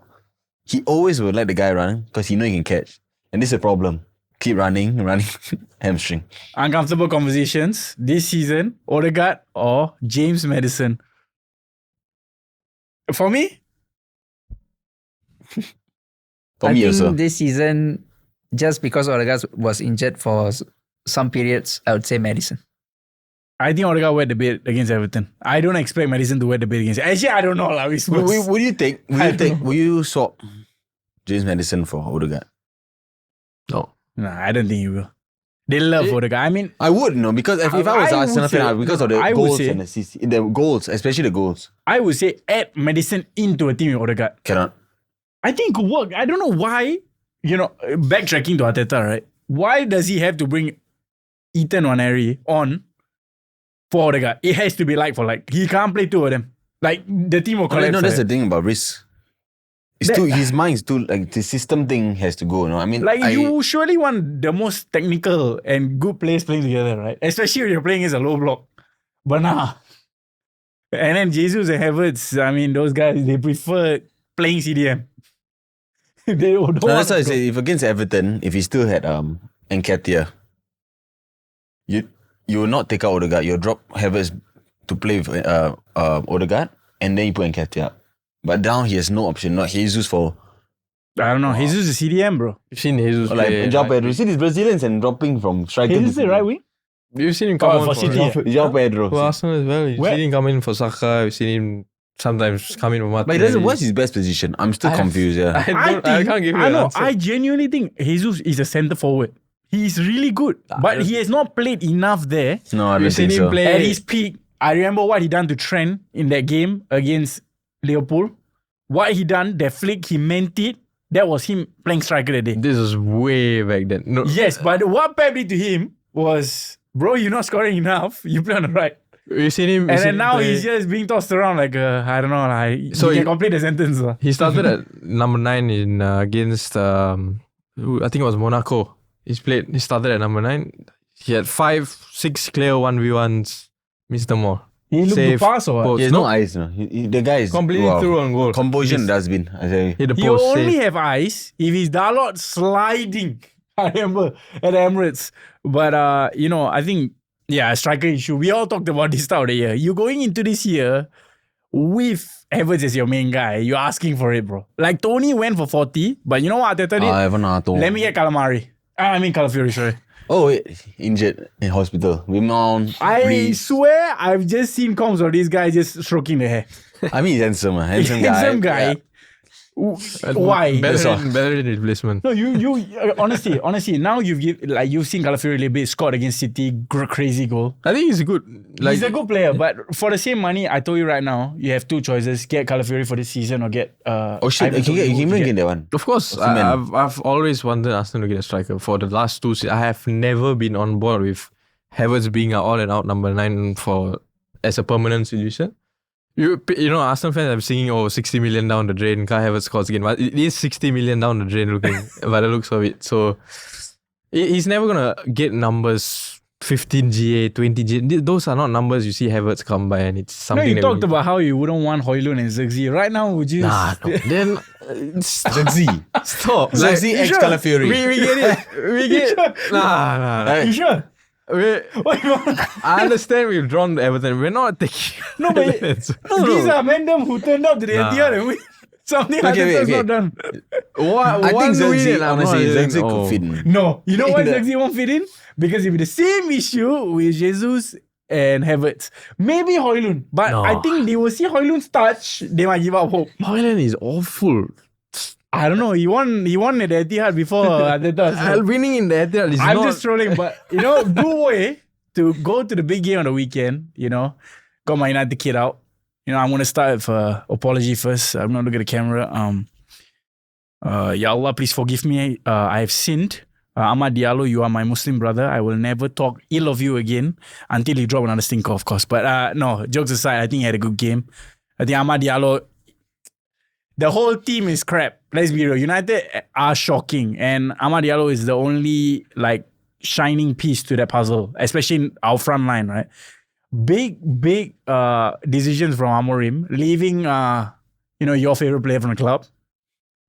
He always will let the guy run because he knows he can catch. And this is a problem. Keep running, hamstring. Uncomfortable conversations this season, Odegaard or James Maddison? For me? I think this season, just because Odegaard was injured for some periods, I would say Maddison. I think Odegaard wet the bed against Everton. I don't expect Maddison to wet the bed against. Actually, I don't know. Will you swap James Maddison for Odegaard? No. I don't think he will. They love Odegaard. I mean, I would, because if I was I Arsenal would say- fan, because of the I would goals say- and the goals, especially the goals. I would say add Madison into a team with Odegaard. Cannot. I think it could work. I don't know why, backtracking to Arteta, right? Why does he have to bring Ethan Nwaneri on for Odegaard? It has to be like for like. He can't play two of them. Like, the team will collapse. No, that's the right? thing about risk. It's too, his mind's too, like, the system thing has to go, I mean, Like, you surely want the most technical and good players playing together, right? Especially when you're playing as a low block. But nah. And then Jesus and Havertz, I mean, those guys, they prefer playing CDM. They don't No, that's want why I to say, if against Everton, if he still had Enquiries, you will not take out Odegaard. You'll drop Havertz to play with Odegaard, and then you put Enquiries up. But now he has no option, not Jesus for... I don't know. Jesus is CDM, bro. You've seen Jesus play. Like, João Pedro. You see these Brazilians and dropping from striker Jesus is the right wing? You've seen him come Oh, on for for City. João Pedro. For Arsenal as well. You've Where- seen him come in for Saka. You've seen him sometimes come in for Martinelli. But he doesn't, what's his best position? I'm still confused, yeah. I can't give you an answer. I genuinely think Jesus is a centre forward. He's really good. But he has not played enough there. No, I don't You've seen think him so. play. At his peak, I remember what he done to Trent in that game against Liverpool. What he done, that flick, he meant it. That was him playing striker that day. This was way back then. No, Yes, but what Pep did to him was, bro, you're not scoring enough. You play on the right. you've seen him. And then now he's just being tossed around like, I don't know, like, So so you he- can complete the sentence. He started at number 9 in against I think it was Monaco. He started at number 9. He had 5-6 clear 1v1s. Missed them all. He looked to Save, pass or what? post. He has no eyes, no. The guy is... Completely wow. through on goal. Composition He's- dustbin, I say. Hit the He post. only Save. have eyes if he's Diallo sliding. I remember at Emirates. But, I think, a striker issue. We all talked about this start of the year. You're going into this year with Havertz as your main guy. You're asking for it, bro. Like, Tony went for 40, but you know what Arteta did? Evan Arto. Let me get Calamari. Calafiori, sorry. Oh, wait. Injured in hospital. Mount. I swear I've just seen comms of this guy just stroking the hair. I mean, he's handsome, handsome guy. Handsome guy. Yeah. Why? Better than replacement. No, you honestly, now you've seen Calafiori a little bit, scored against City, crazy goal. I think he's good. Like, He's a good player, but for the same money, I told you right now, you have two choices: get Calafiori for this season or get. Oh shit, Ivan you Toney can to even get that one. Of course, Osimhen. I've always wanted Arsenal to get a striker. For the last 2 seasons, I have never been on board with Havertz being an all and out number 9 as a permanent solution. You know, Arsenal fans are singing, 60 million down the drain, Kai Havertz scores again. But it is 60 million down the drain looking by the looks of it. So he's never going to get numbers 15 GA, 20 GA. Those are not numbers you see Havertz come by, and it's No, something you that talked about how you wouldn't want Højlund and Zirkzee. Right now, would you? Nah, no. Then Zirkzee. stop. Zirkzee you ex sure? Calafiori. We get it. We get Nah. You sure? What you want? I understand we've drawn the Everton. We're not taking. No, but these are men who turned up to the Nah. Etihad and win. Something Okay, Arteta's wait. not done. I think Zirkzee, honestly, Zirkzee could fit in. No, you know why In the- Zirkzee won't fit in? Because it'll be the same issue with Jesus and Havertz. Maybe Højlund, but No. I think they will see Højlund's touch. They might give up hope. Holland is awful. I don't know. He won at the Etihad before Arteta. so- Winning in the Etihad is I'm not. just trolling, but good way to go to the big game on the weekend. Got my United kid out. I'm gonna start with apology first. I'm not looking at the camera. Ya Allah, please forgive me. I have sinned. Ahmad Diallo, you are my Muslim brother. I will never talk ill of you again until you drop another stinker, of course. But no, jokes aside, I think he had a good game. I think Ahmad Diallo, the whole team is crap. Let's be real. United are shocking, and Ahmad Diallo is the only shining piece to that puzzle, especially in our front line, right? Big decisions from Amorim, leaving your favorite player from the club.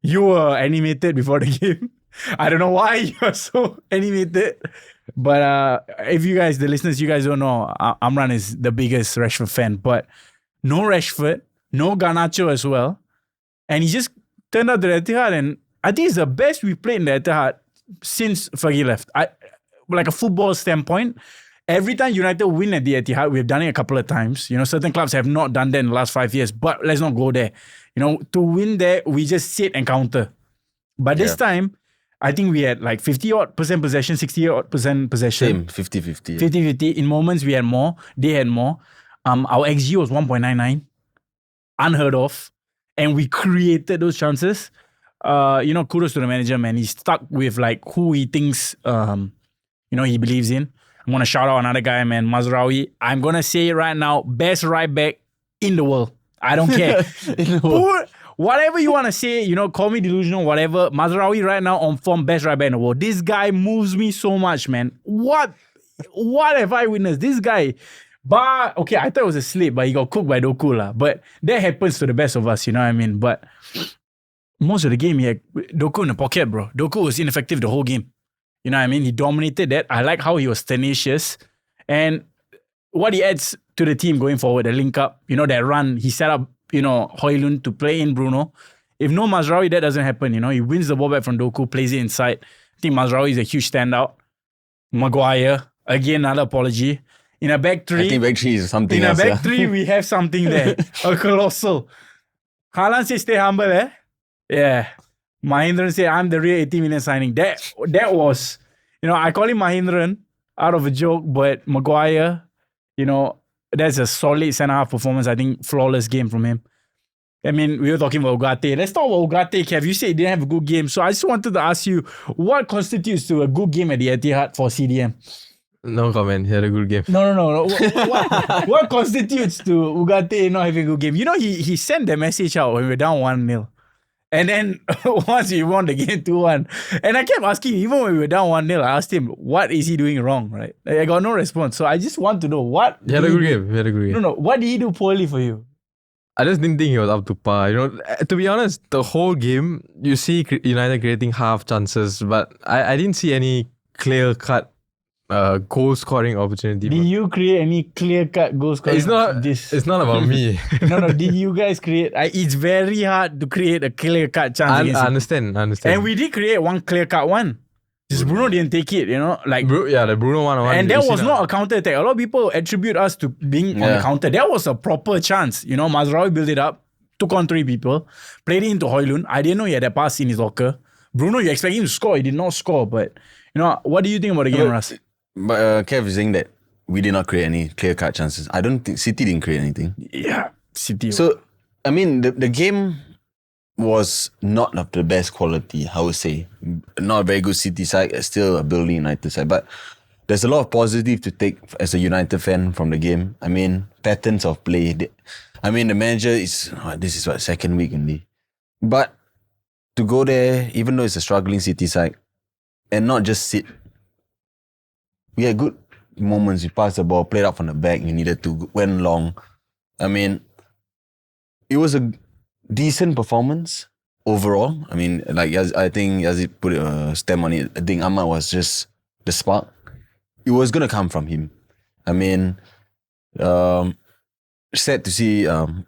You were animated before the game. I don't know why you're so animated. But if you guys, the listeners, you guys don't know, Amran is the biggest Rashford fan. But no Rashford, no Garnacho as well. And he just turned out the Etihad, and I think it's the best we played in the Etihad since Fergie left. Like a football standpoint, every time United win at the Etihad, we've done it a couple of times. Certain clubs have not done that in the last 5 years, but let's not go there. To win there, we just sit and counter. But this time, I think we had like 50-odd% possession, 60-odd% possession. Same, 50-50. 50-50. In moments, we had more. They had more. Our XG was 1.99. Unheard of. And we created those chances. Kudos to the manager, man. He's stuck with like who he thinks, he believes in. I'm going to shout out another guy, man, Mazraoui. I'm going to say it right now, best right back in the world. I don't care. Whatever you want to say, call me delusional, whatever. Mazraoui right now on form, best right back in the world. This guy moves me so much, man. What have I witnessed? This guy, okay, I thought it was a slip, but he got cooked by Doku lah. But that happens to the best of us, you know what I mean? But most of the game, he had Doku in the pocket, bro. Doku was ineffective the whole game. You know what I mean? He dominated that. I like how he was tenacious. And what he adds to the team going forward, the link up, that run, he set up, Højlund to play in Bruno. If no Mazraoui, that doesn't happen, He wins the ball back from Doku, plays it inside. I think Mazraoui is a huge standout. Maguire, again, another apology. In a back three. I think back three is something else. In a back three, we have something there. A colossal. Haaland says stay humble, eh? Yeah. Mahindran said, I'm the real 80 million signing. That was, I call him Mahindran out of a joke, but Maguire, that's a solid centre-half performance. I think flawless game from him. I mean, we were talking about Ugarte. Let's talk about Ugarte, Kev. You said he didn't have a good game. So I just wanted to ask you, what constitutes to a good game at the Etihad for CDM? No comment. He had a good game. No. What constitutes to Ugarte not having a good game? He sent the message out when we were down 1-0. And then once we won the game 2-1. And I kept asking, even when we were down 1-0, I asked him, what is he doing wrong, right? I got no response. So I just want to know what... He had a good game. No. What did he do poorly for you? I just didn't think he was up to par. To be honest, the whole game, you see United creating half chances, but I didn't see any clear-cut goal scoring opportunity. Did you create any clear-cut goal scoring? It's not about me. No. Did you guys create? It's very hard to create a clear-cut chance. I understand. And we did create one clear-cut one. Just Bruno didn't take it, the Bruno one. And that was not a counter-attack. A lot of people attribute us to being on the counter. That was a proper chance. Mazraoui built it up, took on 3 people, played it into Højlund. I didn't know he had that pass in his locker. Bruno, you expect him to score. He did not score. But, what do you think about the game, Russ? But Kev is saying that we did not create any clear-cut chances. I don't think City didn't create anything. Yeah, City. So, I mean, the game was not of the best quality, I would say. Not a very good City side, still a building United side. But there's a lot of positive to take as a United fan from the game. I mean, patterns of play. The manager is, this is what, second week only. But to go there, even though it's a struggling City side, and not just sit. We had good moments. We passed the ball, played up from the back. We needed to, went long. I mean, it was a decent performance overall. I mean, I think Yazid put a stamp on it. I think Ahmad was just the spark. It was going to come from him. I mean, sad to see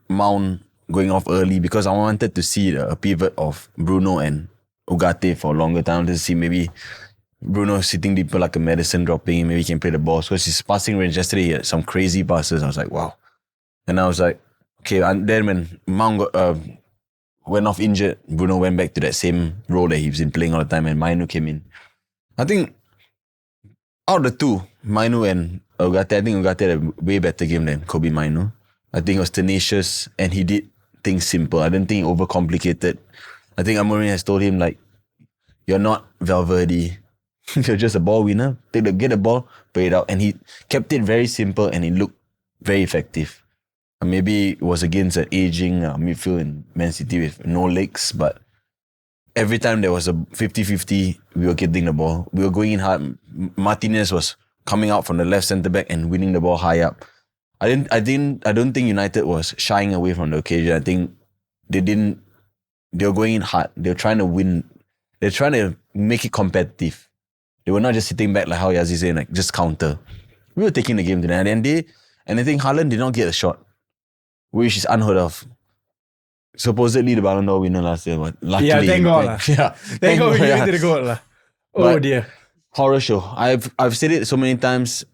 Mount going off early because I wanted to see a pivot of Bruno and Ugarte for a longer time to see maybe Bruno sitting deeper like a medicine dropping, maybe he can play the ball. Because his passing range yesterday, he had some crazy passes. I was like, wow. And I was like, okay. And then when Mount went off injured, Bruno went back to that same role that he's been playing all the time and Mainu came in. I think out of the two, Mainu and Ugarte, I think Ugarte had a way better game than Kobe Mainu. I think he was tenacious and he did things simple. I didn't think he overcomplicated. I think Amorim has told him you're not Valverde. You're just a ball winner. Get the ball, play it out. And he kept it very simple and it looked very effective. Maybe it was against an aging midfield in Man City with no legs, but every time there was a 50-50, we were getting the ball. We were going in hard. Martinez was coming out from the left centre back and winning the ball high up. I don't think United was shying away from the occasion. I think they were going in hard. They were trying to win. They're trying to make it competitive. They were not just sitting back like how Yazid saying, just counter. We were taking the game tonight. And I think Haaland did not get a shot, which is unheard of. Supposedly the Ballon d'Or winner last year, but luckily... Yeah, thank God. Thank God we gave it to the goal. Oh dear. Horror show. I've said it so many times.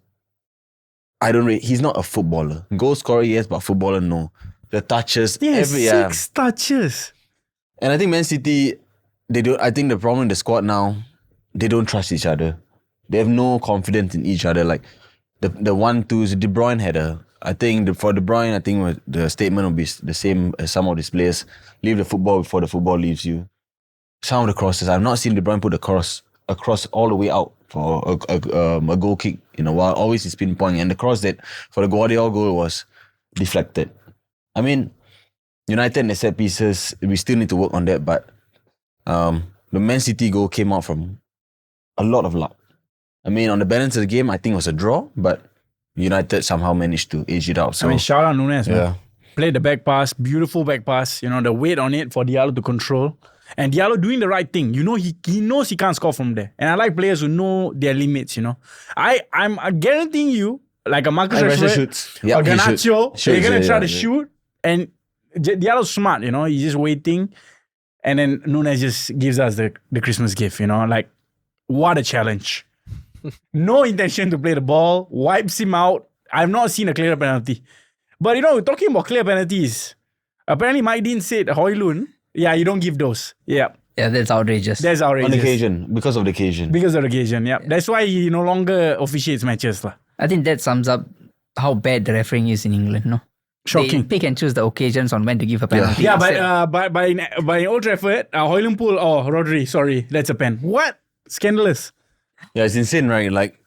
I don't rate. He's not a footballer. Goal scorer, yes, but footballer, no. The touches, six touches. And I think Man City, they don't. I think the problem in the squad now, they don't trust each other. They have no confidence in each other. Like the 1-2s, De Bruyne had I think for De Bruyne, I think the statement will be the same as some of these players. Leave the football before the football leaves you. Some of the crosses, I've not seen De Bruyne put the cross across all the way out for a goal kick in a while. Always he's pinpointing. And the cross that for the Guardiola goal was deflected. I mean, United and the set pieces, we still need to work on that. But the Man City goal came out from a lot of luck. I mean, on the balance of the game, I think it was a draw, but United somehow managed to edge it out. So, I mean, shout out Nunes, man. yeah. Played the back pass, beautiful back pass. The weight on it for Diallo to control. And Diallo doing the right thing. He knows he can't score from there. And I like players who know their limits, I'm guaranteeing you, like a Marcus Rashford shoots. or Yeah, Garnacho, they're going to try to yeah. shoot. And Diallo's smart, he's just waiting. And then Nunes just gives us the Christmas gift, like, what a challenge. No intention to play the ball, wipes him out. I've not seen a clear penalty. But talking about clear penalties, apparently Mike Dean said Højlund, you don't give those. Yeah. Yeah, that's outrageous. That's outrageous. On occasion, because of the occasion. Because of the occasion, yeah. That's why he no longer officiates matches. I think that sums up how bad the refereeing is in England, no? Shocking. They pick and choose the occasions on when to give a penalty. Yeah, but by Old Trafford, Højlund pull, Rodri, sorry, that's a pen. What? Scandalous. Yeah, it's insane, right? Like,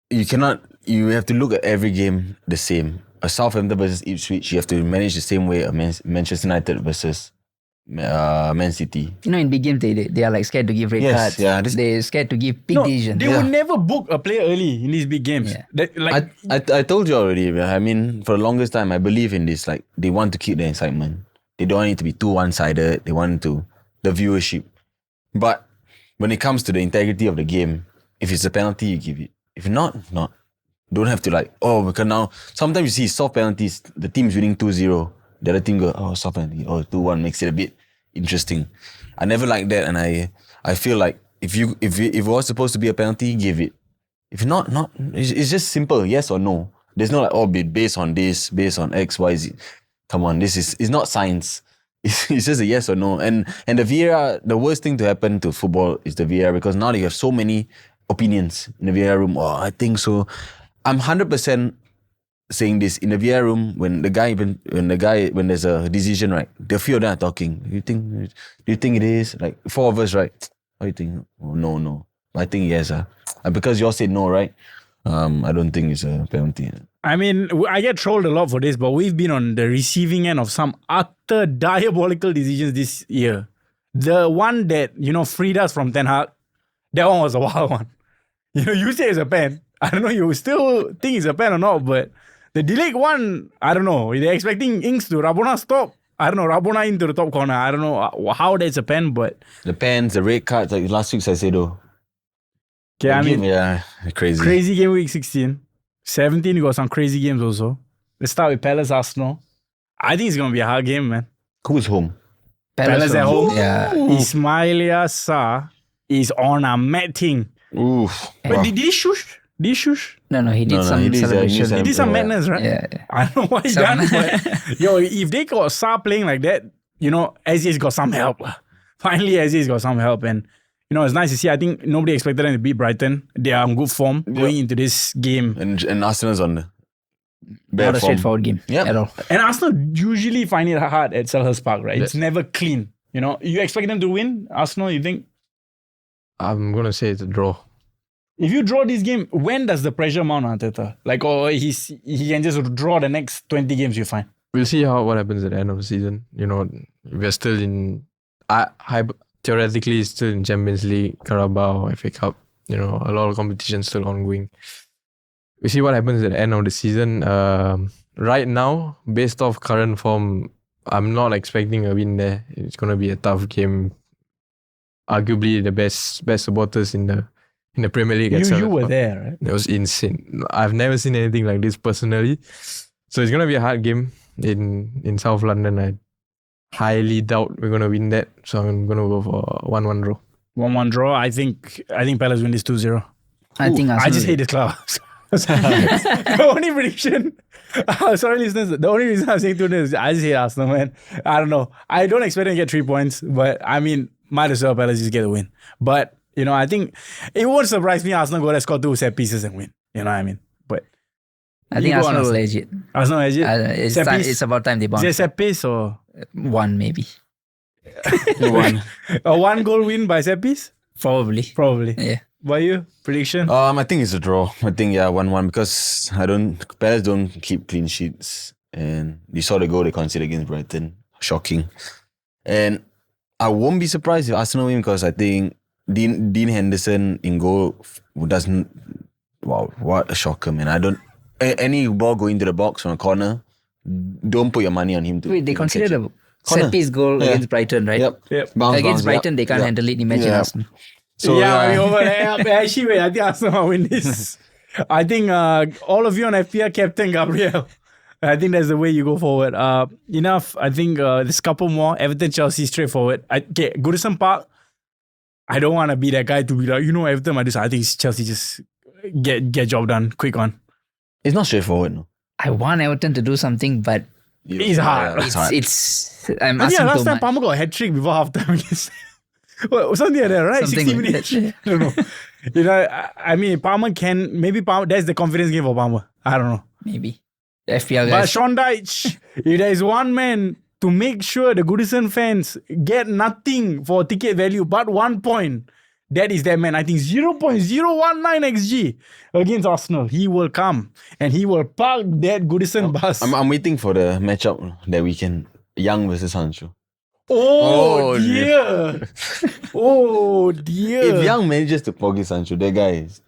you have to look at every game the same. A Southampton versus Ipswich, you have to manage the same way a Manchester United versus Man City. In big games, they are like scared to give red Yes, cards. yeah, They're scared to give big decisions. They will never book a player early in these big games. Yeah. I told you already. I mean, for the longest time, I believe in this. Like, they want to keep the excitement. They don't want it to be too one-sided. They want the viewership. But when it comes to the integrity of the game, if it's a penalty, you give it. If not. Don't have to because now, sometimes you see soft penalties, the team's winning 2-0. The other team go, soft penalty, 2-1, makes it a bit interesting. I never like that, and I feel like if it was supposed to be a penalty, give it. If not, it's just simple, yes or no. There's no based on this, based on X, Y, Z. Come on, it's not science. It's just a yes or no. And the VAR, the worst thing to happen to football is the VAR, because now you have so many opinions in the VAR room. I think so. I'm 100% saying this in the VAR room when there's a decision, right? The few of them are talking. Do you think it is? Like 4 of us, right? What do you think? Oh, no. I think yes. And because you all said no, right? I don't think it's a penalty. I mean, I get trolled a lot for this, but we've been on the receiving end of some utter diabolical decisions this year. The one that, freed us from Ten Hag, that one was a wild one. You say it's a pen. I don't know, you still think it's a pen or not, but the delayed one, I don't know. They're expecting Ings to Rabona stop. I don't know, Rabona into the top corner. I don't know how that's a pen, but... The pens, the red cards, like last week I said though. Okay, I mean... Yeah, crazy. Crazy game week 16. 17, you got some crazy games also. Let's start with Palace Arsenal. I think it's going to be a hard game, man. Who's home? Palace at home. Yeah. Ismailia Sarr is on a matting. Oof. But did he shush? Did he shush? No, he did some he did celebration. He did some madness, right? Yeah. I don't know what he done, but if they got Sarr playing like that, Aziz's got some help. Finally, Aziz's got some help, and it's nice to see. I think nobody expected them to beat Brighton. They are in good form going into this game. And Arsenal's on the bad Not a form. straightforward game at all. And Arsenal usually find it hard at Selhurst Park, right? It's never clean. You expect them to win, Arsenal, you think? I'm going to say it's a draw. If you draw this game, when does the pressure mount on Arteta? He can just draw the next 20 games you find. We'll see what happens at the end of the season. We're still in... theoretically still in Champions League, Carabao, FA Cup. A lot of competition still ongoing. We see what happens at the end of the season. Right now, based off current form, I'm not expecting a win there. It's going to be a tough game. Arguably the best supporters in the Premier League. You were there, right? It was insane. I've never seen anything like this personally. So it's going to be a hard game in South London. I highly doubt we're going to win that. So I'm going to go for 1-1 draw. 1-1 draw. I think Palace win this 2-0. I think Arsenal. I just hate this club. The only prediction... sorry, listeners. The only reason I'm saying 2-0 is I just hate Arsenal, man. I don't know. I don't expect them to get 3 points, but I mean, might as well Palace just get a win. But You know, I think it won't surprise me Arsenal go to score 2 set pieces and win. You know what I mean? But I think Arsenal will edge it. Arsenal edge it? It's about time they bounce. Is it set piece or? One maybe. One. A 1 goal win by set piece? Probably. Probably. Yeah. By you? Prediction? I think it's a draw. I think 1-1 because Palace don't keep clean sheets, and you saw the goal they conceded against Brighton, shocking. And I won't be surprised if Arsenal win because I think Dean Henderson in goal doesn't. Wow, what a shocker, man! Any ball going to the box from a corner, don't put your money on him. Wait, they considered a set piece goal against Brighton, right? Yep. Against Brighton, they can't handle it. Imagine Arsenal. So, actually, wait, I think Arsenal will win this. I think all of you on FPL captain Gabriel. I think that's the way you go forward. Enough. I think there's a couple more. Everton, Chelsea, straightforward. Okay, Goodison Park. I don't want to be that guy to be like, Everton. I think Chelsea just get job done. Quick one. It's not straightforward, no. I want Everton to do something, but it's hard. It's hard. I'm I think asking last too time much. Palmer got a hat trick before halftime against. Well, something like that, right? Something 60 like minutes. that. I don't know. I mean, Palmer maybe Palmer, that's the confidence game for Palmer. I don't know. Maybe. The FPL But guys. Sean Dyche, if there is one man to make sure the Goodison fans get nothing for ticket value but 1 point, that is that man. I think 0.019 XG against Arsenal. He will come and he will park that Goodison bus. I'm waiting for the matchup that weekend. Young versus Sancho. Oh dear. Oh dear. If Young manages to forget Sancho, that guy is.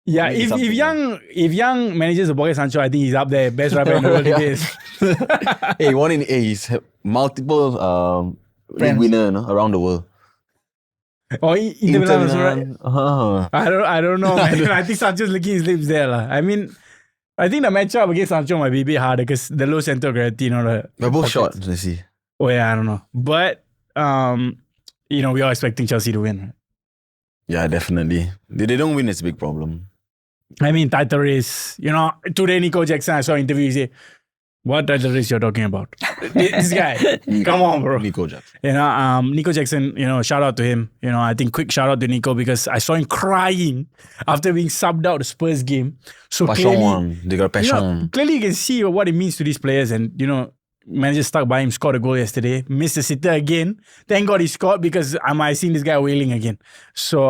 Yeah, if Young manages to pocket Sancho, I think he's up there, best rapper in the world these days. He's multiple league winner around the world. Or Inter Milan also, right? Uh-huh. I don't know, man. I think Sancho's licking his lips there. I mean, I think the matchup against Sancho might be a bit harder because the low center of gravity, They're both short, let's see. Oh yeah, I don't know. But we are expecting Chelsea to win. Yeah, definitely. They don't win, it's a big problem. I mean, title race. Today Nico Jackson, I saw an interview, he said, what title race you're talking about? This guy. Come on, bro. Nico Jackson. Nico Jackson, shout out to him. I think quick shout out to Nico because I saw him crying after being subbed out the Spurs game. So clearly, They got passion. clearly you can see what it means to these players and, manager stuck by him, scored a goal yesterday, missed the sitter again. Thank God he scored because I seen this guy wailing again. So,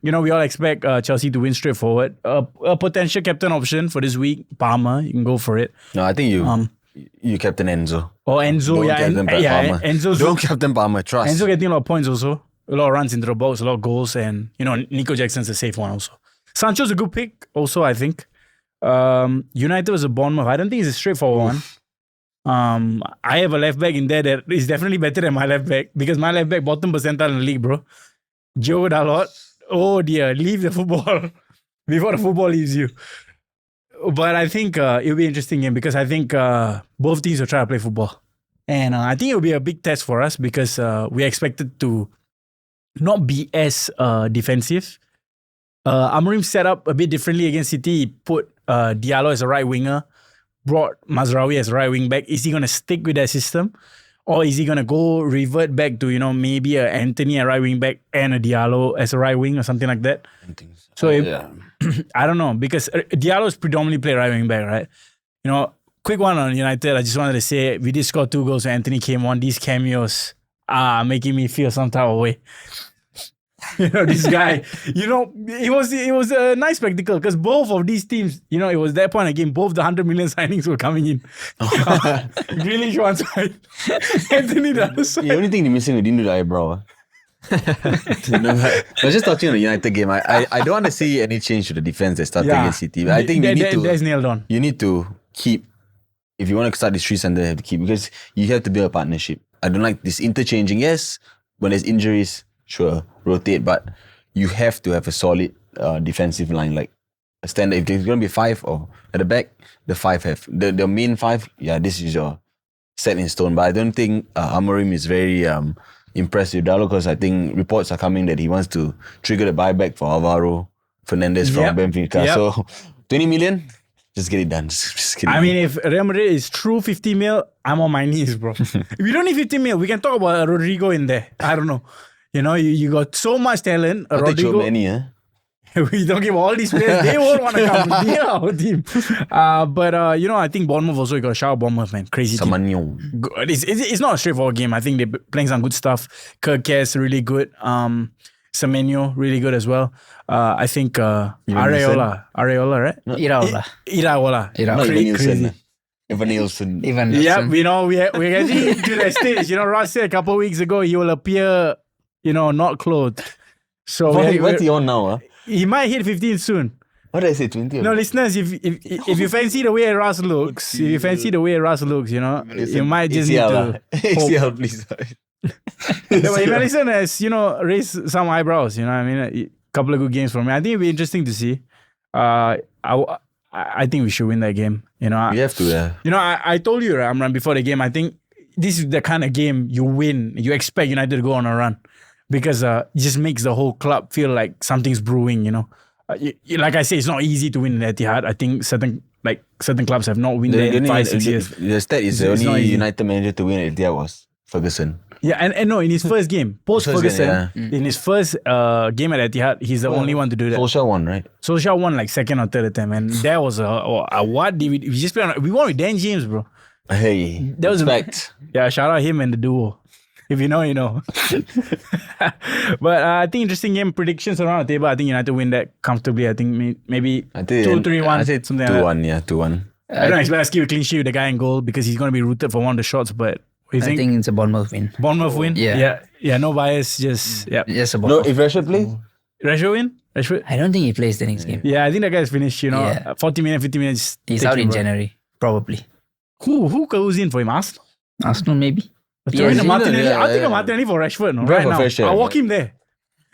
we all expect Chelsea to win straightforward. A potential captain option for this week, Palmer, you can go for it. No, I think you captain Enzo. Or Enzo, Don't captain Palmer. Enzo's Don't captain Palmer, trust. Enzo getting a lot of points also. A lot of runs into the box, a lot of goals, and Nico Jackson's a safe one also. Sancho's a good pick also, I think. United was a Bournemouth. I don't think it's a straightforward one. I have a left back in there that is definitely better than my left back because my left back bottom percentile in the league, bro. Diogo Dalot. Oh dear, leave the football before the football leaves you. But I think it'll be an interesting game because I think both teams will try to play football. And I think it'll be a big test for us because we expected to not be as defensive. Amorim set up a bit differently against City. He put Diallo as a right winger, brought Mazraoui as a right wing back. Is he going to stick with that system? Or is he going to revert back to, maybe a Anthony a right wing back and a Diallo as a right wing or something like that? So I don't know because Diallo's predominantly play right wing back, right? Quick one on United. I just wanted to say we did score 2 goals when Anthony came on. These cameos are making me feel some type of way. This guy, it was a nice spectacle because both of these teams, it was that point again, both the 100 million signings were coming in. Grealish one side, Anthony the other side. The only thing they're missing, we didn't do the eyebrow. I was just touching on the United game. I don't want to see any change to the defense that started against City. But I think that's nailed on. You need to keep, if you want to start this 3 center, you have to keep because you have to build a partnership. I don't like this interchanging. Yes, when there's injuries, sure, rotate, but you have to have a solid defensive line, like a standard. If there's going to be 5 or at the back, the 5 have. The main 5, this is your set in stone. But I don't think Amorim is very impressed with Diallo because I think reports are coming that he wants to trigger the buyback for Alvaro Fernandez from Benfica. Yep. So 20 million, just get it done. Just get it done. If Real Madrid is true 50 mil, I'm on my knees, bro. If we don't need 50 mil, we can talk about Rodrigo in there. I don't know. You know, you got so much talent. I'll take Rodrigo, Chouameni, eh? we don't give all these players. They won't want to come. They are our team. But you know, I think Bournemouth also, you got to shout out Bournemouth, man. Crazy team. Samanyo. It's not a straightforward game. I think they're playing some good stuff. Kirkes, really good. Semenyo, really good as well. I think Areola, right? Iraola. Not Crazy. Nielsen. Evan Nielsen. Even Yeah, you know, we're getting to that stage. You know, Ross said a couple of weeks ago he will appear, you know, not clothed. So What's he on now? he might hit 15 soon. What did I say? 20? No, listeners, if you fancy the way Russ looks, you know, you might just need to. ACL, please. Yeah, but Madison has, you know, raised some eyebrows. You know, what I mean, a couple of good games from me. I think it'll be interesting to see. I think we should win that game. You know, We have to, yeah. you know, I told you, Amran, before the game. I think this is the kind of game you win. You expect United to go on a run because it just makes the whole club feel like something's brewing. You know, like I say, it's not easy to win in Etihad. I think certain clubs have not won there in 5-6 years. The stat is the It's not only easy. United manager to win at Etihad was Ferguson. Yeah, and no, in his first game, post Ferguson, game, in his first game at Etihad, he's the only one to do that. Solskjaer won, right? Solskjaer won like second or third attempt, and that was a what did we just play on? We won with Dan James, bro. Hey, That was respect. Yeah, shout out him and the duo. If you know, you know. But I think interesting game predictions around the table. I think United win that comfortably. I think maybe I think 2-3-1. I say something like that. 2-1, yeah, 2-1. I don't expect us to keep a clean sheet with the guy in goal because he's going to be rooted for one of the shots. But what do you I think? think it's a Bournemouth win. Bournemouth win? Yeah. Yeah, no bias. Just, yeah. Just a No, Bournemouth. if Rashford plays, Rashford win? Rashford? I don't think he plays the next game. Yeah, I think that guy's finished, you know. Yeah. 40 minutes, 50 minutes. He's take out him, in bro. January, probably. Who goes in for him? Arsenal? Arsenal, maybe. Throw in a PSG? Martinelli. Yeah, I'll take yeah. a Martinelli for Rashford. No, Bro, right for now. fresh air, I'll walk him there.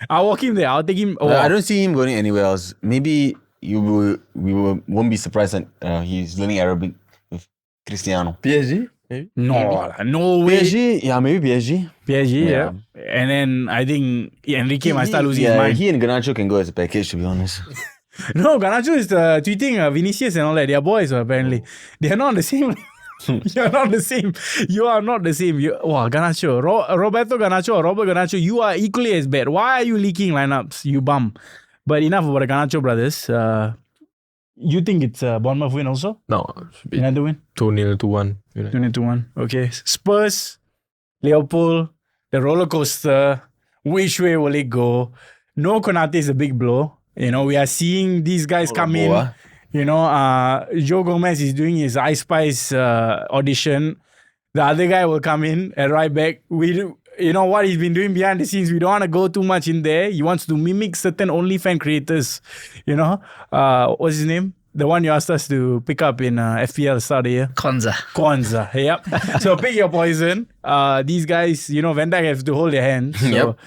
I'll take him. Oh, I don't see him going anywhere else. Maybe won't be surprised that he's learning Arabic with Cristiano. PSG? Maybe? no way. PSG, yeah, maybe PSG. PSG, yeah. Yeah. And then I think Enrique might start losing his mind. He and Garnacho can go as a package, to be honest. No, Garnacho is tweeting Vinicius and all that. They are boys, apparently. They are not the same. You're not the same. You are not the same. Wow, Garnacho. Roberto Garnacho or Robert Garnacho, you are equally as bad. Why are you leaking lineups, you bum? But enough about the Garnacho brothers. You think it's a Bournemouth win also? No, should be United win? 2-0 to 1. United. 2-1. Okay. Spurs, Liverpool, the roller coaster. Which way will it go? No Konate is a big blow. You know, we are seeing these guys come in. You know, Joe Gomez is doing his Ice Spice audition. The other guy will come in at right back. You know what he's been doing behind the scenes. We don't want to go too much in there. He wants to mimic certain OnlyFans creators. You know, what's his name? The one you asked us to pick up in FPL start of the year. Kwanzaa. Yep. So pick your poison. These guys, you know, Van Dijk has to hold their hands. So Yep.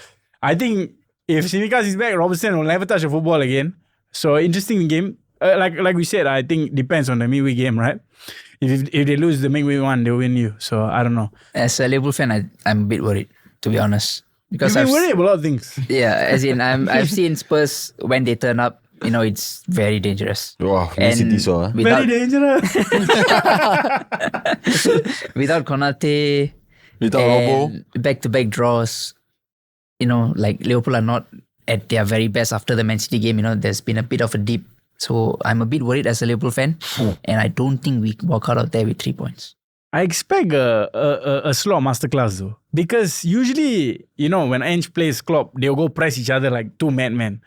I think if Tsimikas is back, Robertson will never touch a football again. So interesting game. Like we said, I think depends on the midweek game, right? If they lose the midweek one, they'll win you. So I don't know. As a Liverpool fan, I'm a bit worried, to be honest. Because You've been worried about a lot of things. Yeah, as in I've seen Spurs when they turn up, you know, it's very dangerous. Wow, And City saw. Very dangerous. without Konate, Without Robo. and back-to-back draws, you know, like Liverpool are not at their very best after the Man City game. You know, there's been a bit of a dip. So I'm a bit worried as a Liverpool fan, and I don't think we walk out of there with 3 points. I expect a slow masterclass though. Because usually, you know, when Ange plays Klopp, they'll go press each other like two madmen.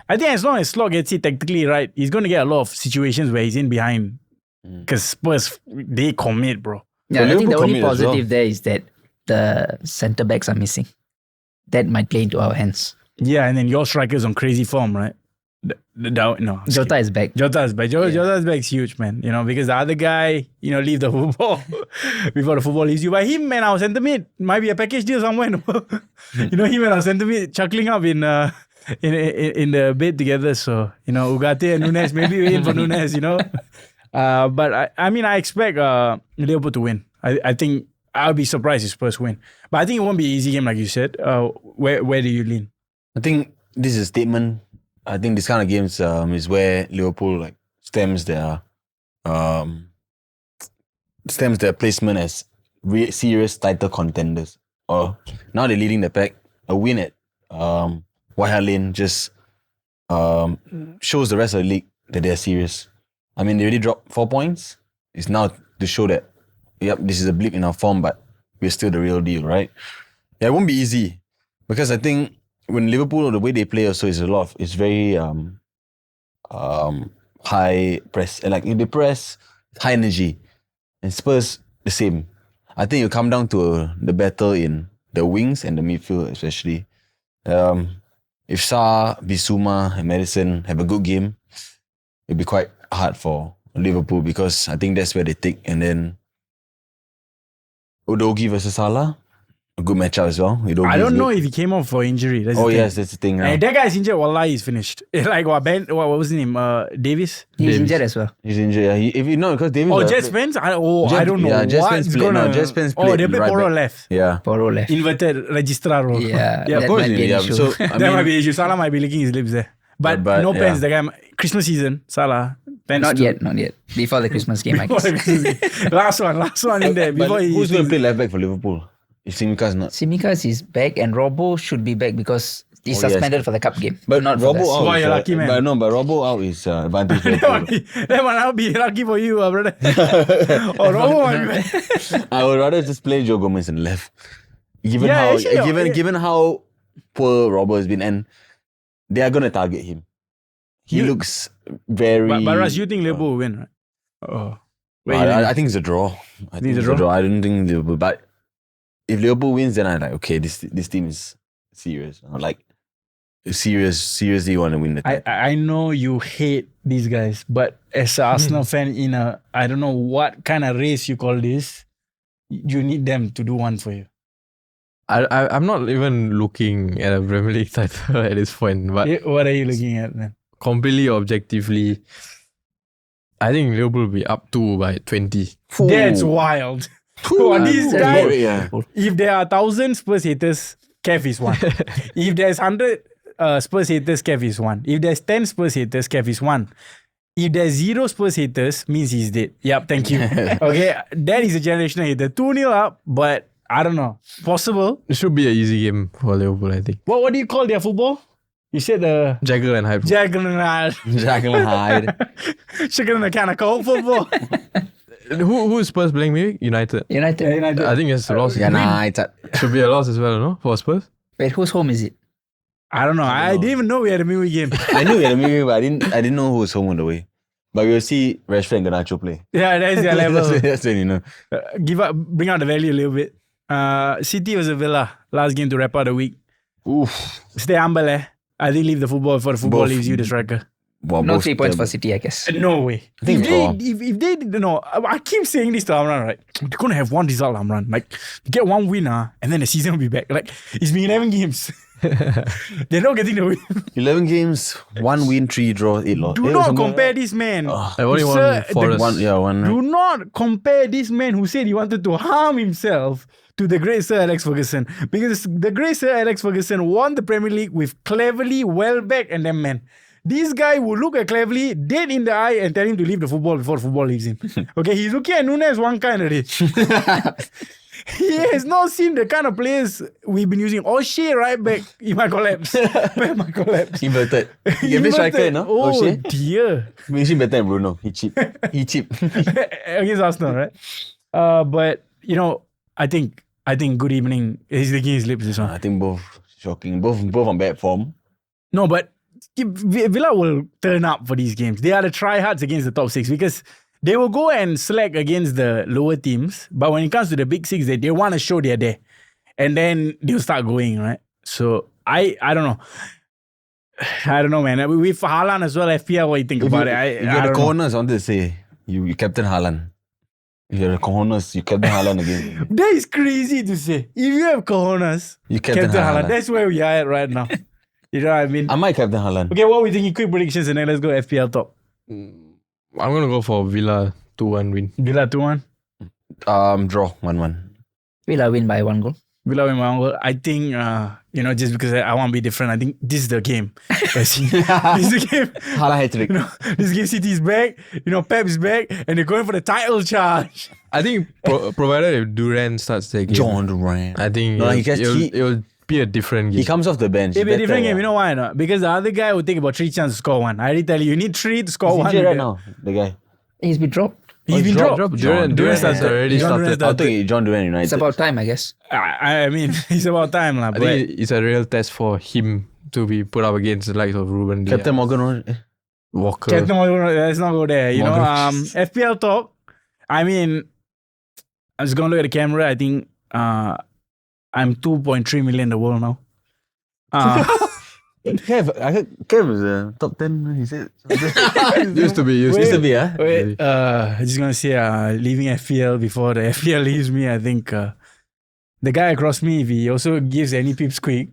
I think as long as Slot gets it tactically right, he's going to get a lot of situations where he's in behind. Because Spurs, they commit, bro. Yeah, I think the Liverpool only commit as well. positive there is that the centre backs are missing. That might play into our hands. Yeah, and then your striker's on crazy form, right? No. Jota is back. Jota's back. Jota's back is huge, man. You know, because the other guy, you know, leave the football before the football leaves you. But him and our centre mid might be a package deal somewhere. No? You know, him and our centre mid chuckling up in the bed together. So, you know, Ugarte and Nunes, maybe we're in for Nunes, you know. But I expect Liverpool to win. I think I'll be surprised if Spurs win. But I think it won't be an easy game, like you said. Where do you lean? I think this is a statement. I think this kind of games is where Liverpool like stems their placement as serious title contenders. Or now they're leading the pack. A win at White Hart Lane just shows the rest of the league that they're serious. I mean, they already dropped 4 points. It's now to show that, yep, this is a blip in our form, but we're still the real deal, right? Yeah, it won't be easy because I think when Liverpool, the way they play also is it's very high press. Like if they press, high energy. And Spurs, the same. I think it'll come down to the battle in the wings and the midfield especially. If Sarr, Bissouma and Maddison have a good game, it'll be quite hard for Liverpool because I think that's where they take. And then Udogie versus Salah, a good matchup as well. I don't know if he came off for injury. That's the thing. Yes, that's the thing. Hey, that guy's injured. Wallahi, he's finished. Like what was his name? Davis? He's injured as well. He's injured. Yeah. If you know, because Davis. Oh, Jet Spence? I don't know. Yeah, Jet what's Spence played. No, Jet Spence played. Oh, they play right Poro back. left. Yeah. Poro left. Inverted registrar role. Yeah, Yeah, that Of course, might be an yeah. issue. So I That mean, might be an issue. Salah might be licking his lips there. But no yeah. pens. The guy, Christmas season, Salah. not yet. Before the Christmas game, I guess. last one in there. Before who's going to play left back for Liverpool? If Simicas not. Simicas is back and Robbo should be back because he's suspended for the cup game. But not Robbo for out. Why is, you're lucky, man? But Robbo out is advantage. that one I'll be lucky for you, brother. Oh, Robo, I would rather just play Joe Gomez in left. Given Yeah, how actually, given how poor Robbo has been, and they are gonna target him. He looks very. But Ras, you think Liverpool will win, right? Oh, I think it's a draw. I think it's a draw? I don't think Liverpool. But if Liverpool wins, then I'm like, okay, this team is serious. I'm like, seriously want to win the title. I know you hate these guys, but as an Arsenal fan in a, I don't know what kind of race you call this, you need them to do one for you. I'm not even looking at a Premier League title at this point, but What are you looking at then? completely objectively, I think Liverpool will be up 2 by 20. That's wild. Oh, these That's guys, more- yeah. if there are 1,000 Spurs haters, Kev is one. If there's 100 Spurs haters, Kev is one. If there's 10 Spurs haters, Kev is one. If there's 0 Spurs haters, means he's dead. Yep, thank you. Okay, that is a generational hater. 2-0 up, but I don't know. Possible. It should be an easy game for Liverpool, I think. What do you call their football? You said the Jagger and Hyde. Juggernaut. Jekyll and Hyde. Chicken the kind of cold football. Who's Spurs playing maybe? United. United. I think it's a loss. United. Should be a loss as well, no? For Spurs? Wait, whose home is it? I don't know. I didn't even know we had a midweek game. I knew we had a meeting, but I didn't know who was home on the way. But we'll see Rashford and Garnacho play. Yeah, that's their level. That's when you know. Bring out the value a little bit. City was a Villa last game to wrap out the week. Oof. Stay humble, eh? I think leave the football before the football Both. leaves you, the striker. Well, No both 3 points them. for City, I guess. No way. I think draw. If they didn't know, I keep saying this to Amran, right? They're gonna have one result, Amran. Like, get one winner, and then the season will be back. Like, it's been 11 games. They're not getting the win. 11 games, 1 win, 3 draw, 8 loss. Do not compare this man. I only Sir, won Forest. One. Do not compare this man who said he wanted to harm himself to the great Sir Alex Ferguson. Because the great Sir Alex Ferguson won the Premier League with Cleverly, Welbeck, and them men. This guy will look at Cleverly dead in the eye and tell him to leave the football before football leaves him. Okay, he's looking at Nunes one kind of day. He has not seen the kind of players we've been using. O'Shea right back, he might collapse. He might collapse. Inverted. He a bit striker, no? Oh O'Shea? dear. Makes him better than Bruno. He cheap. Against Arsenal, right? But you know, I think good evening. He's licking his lips this one. I think both shocking. Both on bad form. No, but Villa will turn up for these games. They are the tryhards against the top 6 because they will go and slack against the lower teams. But when it comes to the big 6, they want to show they're there. And then they'll start going, right? So I don't know. I don't know, man. With Haaland as well, FPL, what you think about it? If I you're the don't know. corners, I want to say, you captain Haaland. If you're the cojones, you captain Haaland again. That is crazy to say. If you have cojones, You captain Captain Haaland. Haaland. That's where we are at right now. You know what I mean? I might captain Haaland. Okay, what are we thinking? Quick predictions and then let's go FPL top. I'm going to go for Villa 2-1 win. Villa 2-1. Draw 1-1. Villa win by 1 goal. Villa win 1 goal. I think, just because I want to be different, I think this is the game. This is the game. Haaland hat-trick. This game City is back. Pep is back. And they're going for the title charge. I think provided if Durant starts the game, John Durant. I think No, he gets it'll be a different game. He comes off the bench. It'll be a different game. Yeah. You know why not? Because the other guy will take about 3 chances to score one. I already tell you need 3 to score He's one. injured right now, the guy. He's been dropped. He's been dropped. Duran has already John Duran started. I think John Duran United. It's about time, I guess. I mean, it's about time, lah. I But think it's a real test for him to be put up against the likes of Ruben Dias, Captain Morgan. Walker. Captain Morgan, let's not go there. You know, Morgan. FPL talk. I mean, I'm just gonna look at the camera. I think I'm 2.3 million in the world now. Kev is top 10. He said. used to be. Used to be, huh? Wait, I'm just gonna say, leaving FPL before the FPL leaves me. I think the guy across me, if he also gives any pips quick,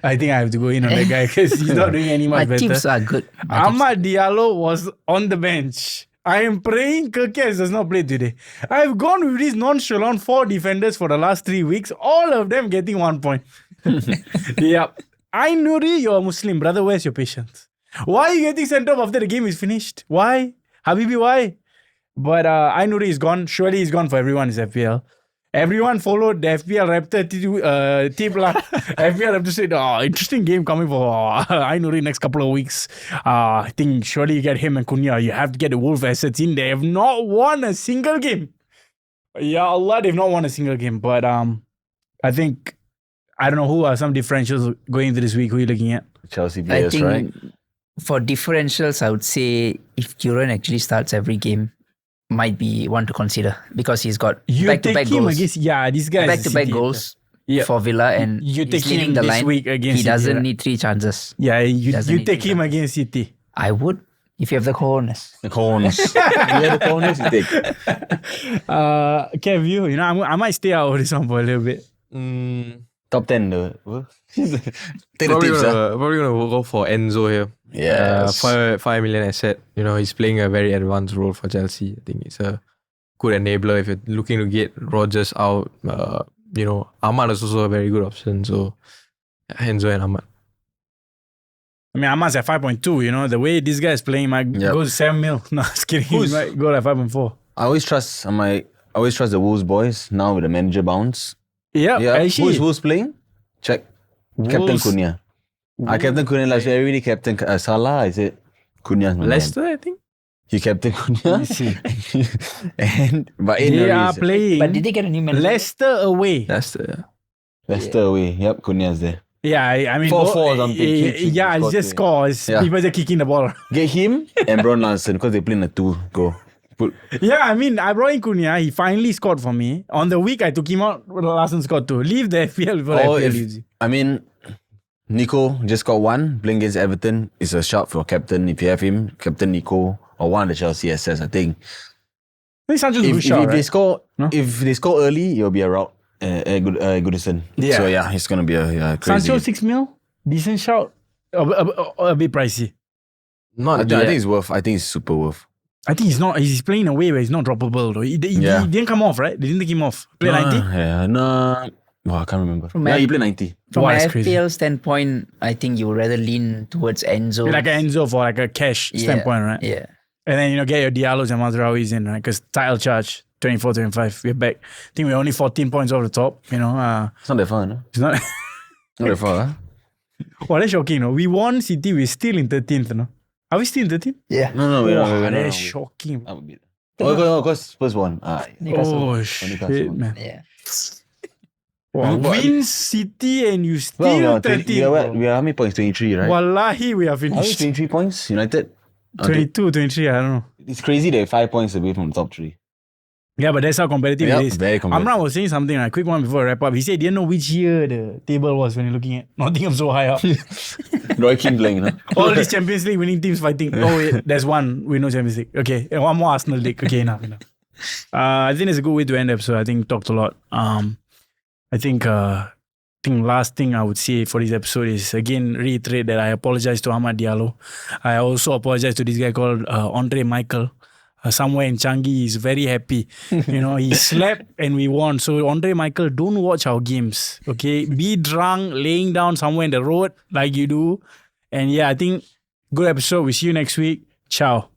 I think I have to go in on that guy because he's not doing any My much better. tips are good. Ahmad Diallo was on the bench. I am praying Kirkes does not play today. I've gone with these nonchalant 4 defenders for the last 3 weeks, all of them getting 1 point. Yep. I Nuri, you're a Muslim. Brother, where's your patience? Why are you getting sent off after the game is finished? Why? Habibi, why? But I Nuri is gone. Surely he's gone for everyone in FPL. Everyone followed the FPL Raptor tip. FPL Raptor said, interesting game coming for I Nuri next couple of weeks. I think surely you get him and Kunya. You have to get the Wolf assets in. They have not won a single game. Ya Allah, they've not won a single game. But I think, I don't know who are some differentials going into this week. Who are you looking at? Chelsea I players, think right? for differentials, I would say if Duran actually starts every game, might be one to consider because he's got You back-to-back take him goals. against, this guy is Back-to-back City. goals Yeah. for Villa and You he's take leading him the this line. week against He City, doesn't right? need 3 chances. Yeah, you Doesn't need take to him do. against City. I would if you have the cojones. The corners. The corners you take. Kev, you know, I might stay out of this one for a little bit. Top 10 though. Take the Probably tips, probably gonna go for Enzo here. Yes. 5 million asset. You know, he's playing a very advanced role for Chelsea. I think it's a good enabler if you're looking to get Rodgers out. You know, Ahmad is also a very good option. So Enzo and Ahmad. I mean, Ahmad's at 5.2, you know, the way this guy is playing might go to 7 mil. No, just kidding. He might go at 5.4. I always trust the Wolves boys now with the manager bounce. Yeah, actually. Who's Wolves playing? Check. Captain Wolves. Cunha. Captain Cunha last year, everybody captain Salah, I said Cunha. Leicester, I think. He captain Cunha. But They are playing But did they get a new manager? Leicester away. Leicester. Leicester away. Yep, Cunha's there. Yeah, I mean, 4-4 or something. Yeah, it's just scores. Yeah. People just kicking the ball. Get him and Bron Larson because they play in a 2-go. Yeah, I mean, I brought in Cunha. He finally scored for me. On the week, I took him out. Larson scored 2. Leave the FPL before the FPL leaves you. I mean, Nico just got 1 playing against Everton. It's a shout for captain. If you have him, Captain Nico or one of the Chelsea SS, I think. I think Sancho's a good If shot, they right? score, No? if they score early, it'll be a route. Goodison. Yeah. So yeah, it's gonna be a crazy. Sancho 6 mil? Decent shout. A bit pricey. Not I think it's worth. I think it's super worth. I think he's playing a way where he's not droppable though. He didn't come off, right? They didn't take him off. Play 90? Yeah, no. Oh, I can't remember. From He played 90. From Wow, an that's crazy. FPL standpoint, I think you would rather lean towards Enzo. Like an Enzo for like a cash standpoint, right? Yeah. And then, get your Diallos and Mazraouis in, right? Because title charge, 24, 25, we're back. I think we're only 14 points off the top, It's not that far, no? It's not... Not that far, huh? Wow, that's shocking, no? We won City, we're still in 13th, no? Are we still in 13th? Yeah. No, we're Wow, not. that's shocking. That would be. Because Spurs won. Newcastle. Oh, Newcastle shit, won. man. Yeah. Wow, But- win City and you still Well, 13th. we are how many points? 23, right? Wallahi, we are Are we finished. 23 points? United? 22, 23, I don't know. It's crazy they're 5 points away from the top 3. Yeah, but that's how competitive it is. Very competitive. Amran was saying something, a quick one before I wrap up. He said he didn't know which year the table was when you're looking at Nottingham so high up. Roy Keane playing, no? All these Champions League winning teams fighting. Oh, wait, there's one with no Champions League. Okay, and one more Arsenal league. Okay, enough. I think it's a good way to end the episode. I think talked a lot. I think last thing I would say for this episode is again reiterate that I apologize to Ahmad Diallo. I also apologize to this guy called Andre Michael. Somewhere in Changi, he's very happy. He slept and we won. So Andre Michael, don't watch our games. Okay, be drunk, laying down somewhere in the road like you do. And yeah, I think good episode. We see you next week. Ciao.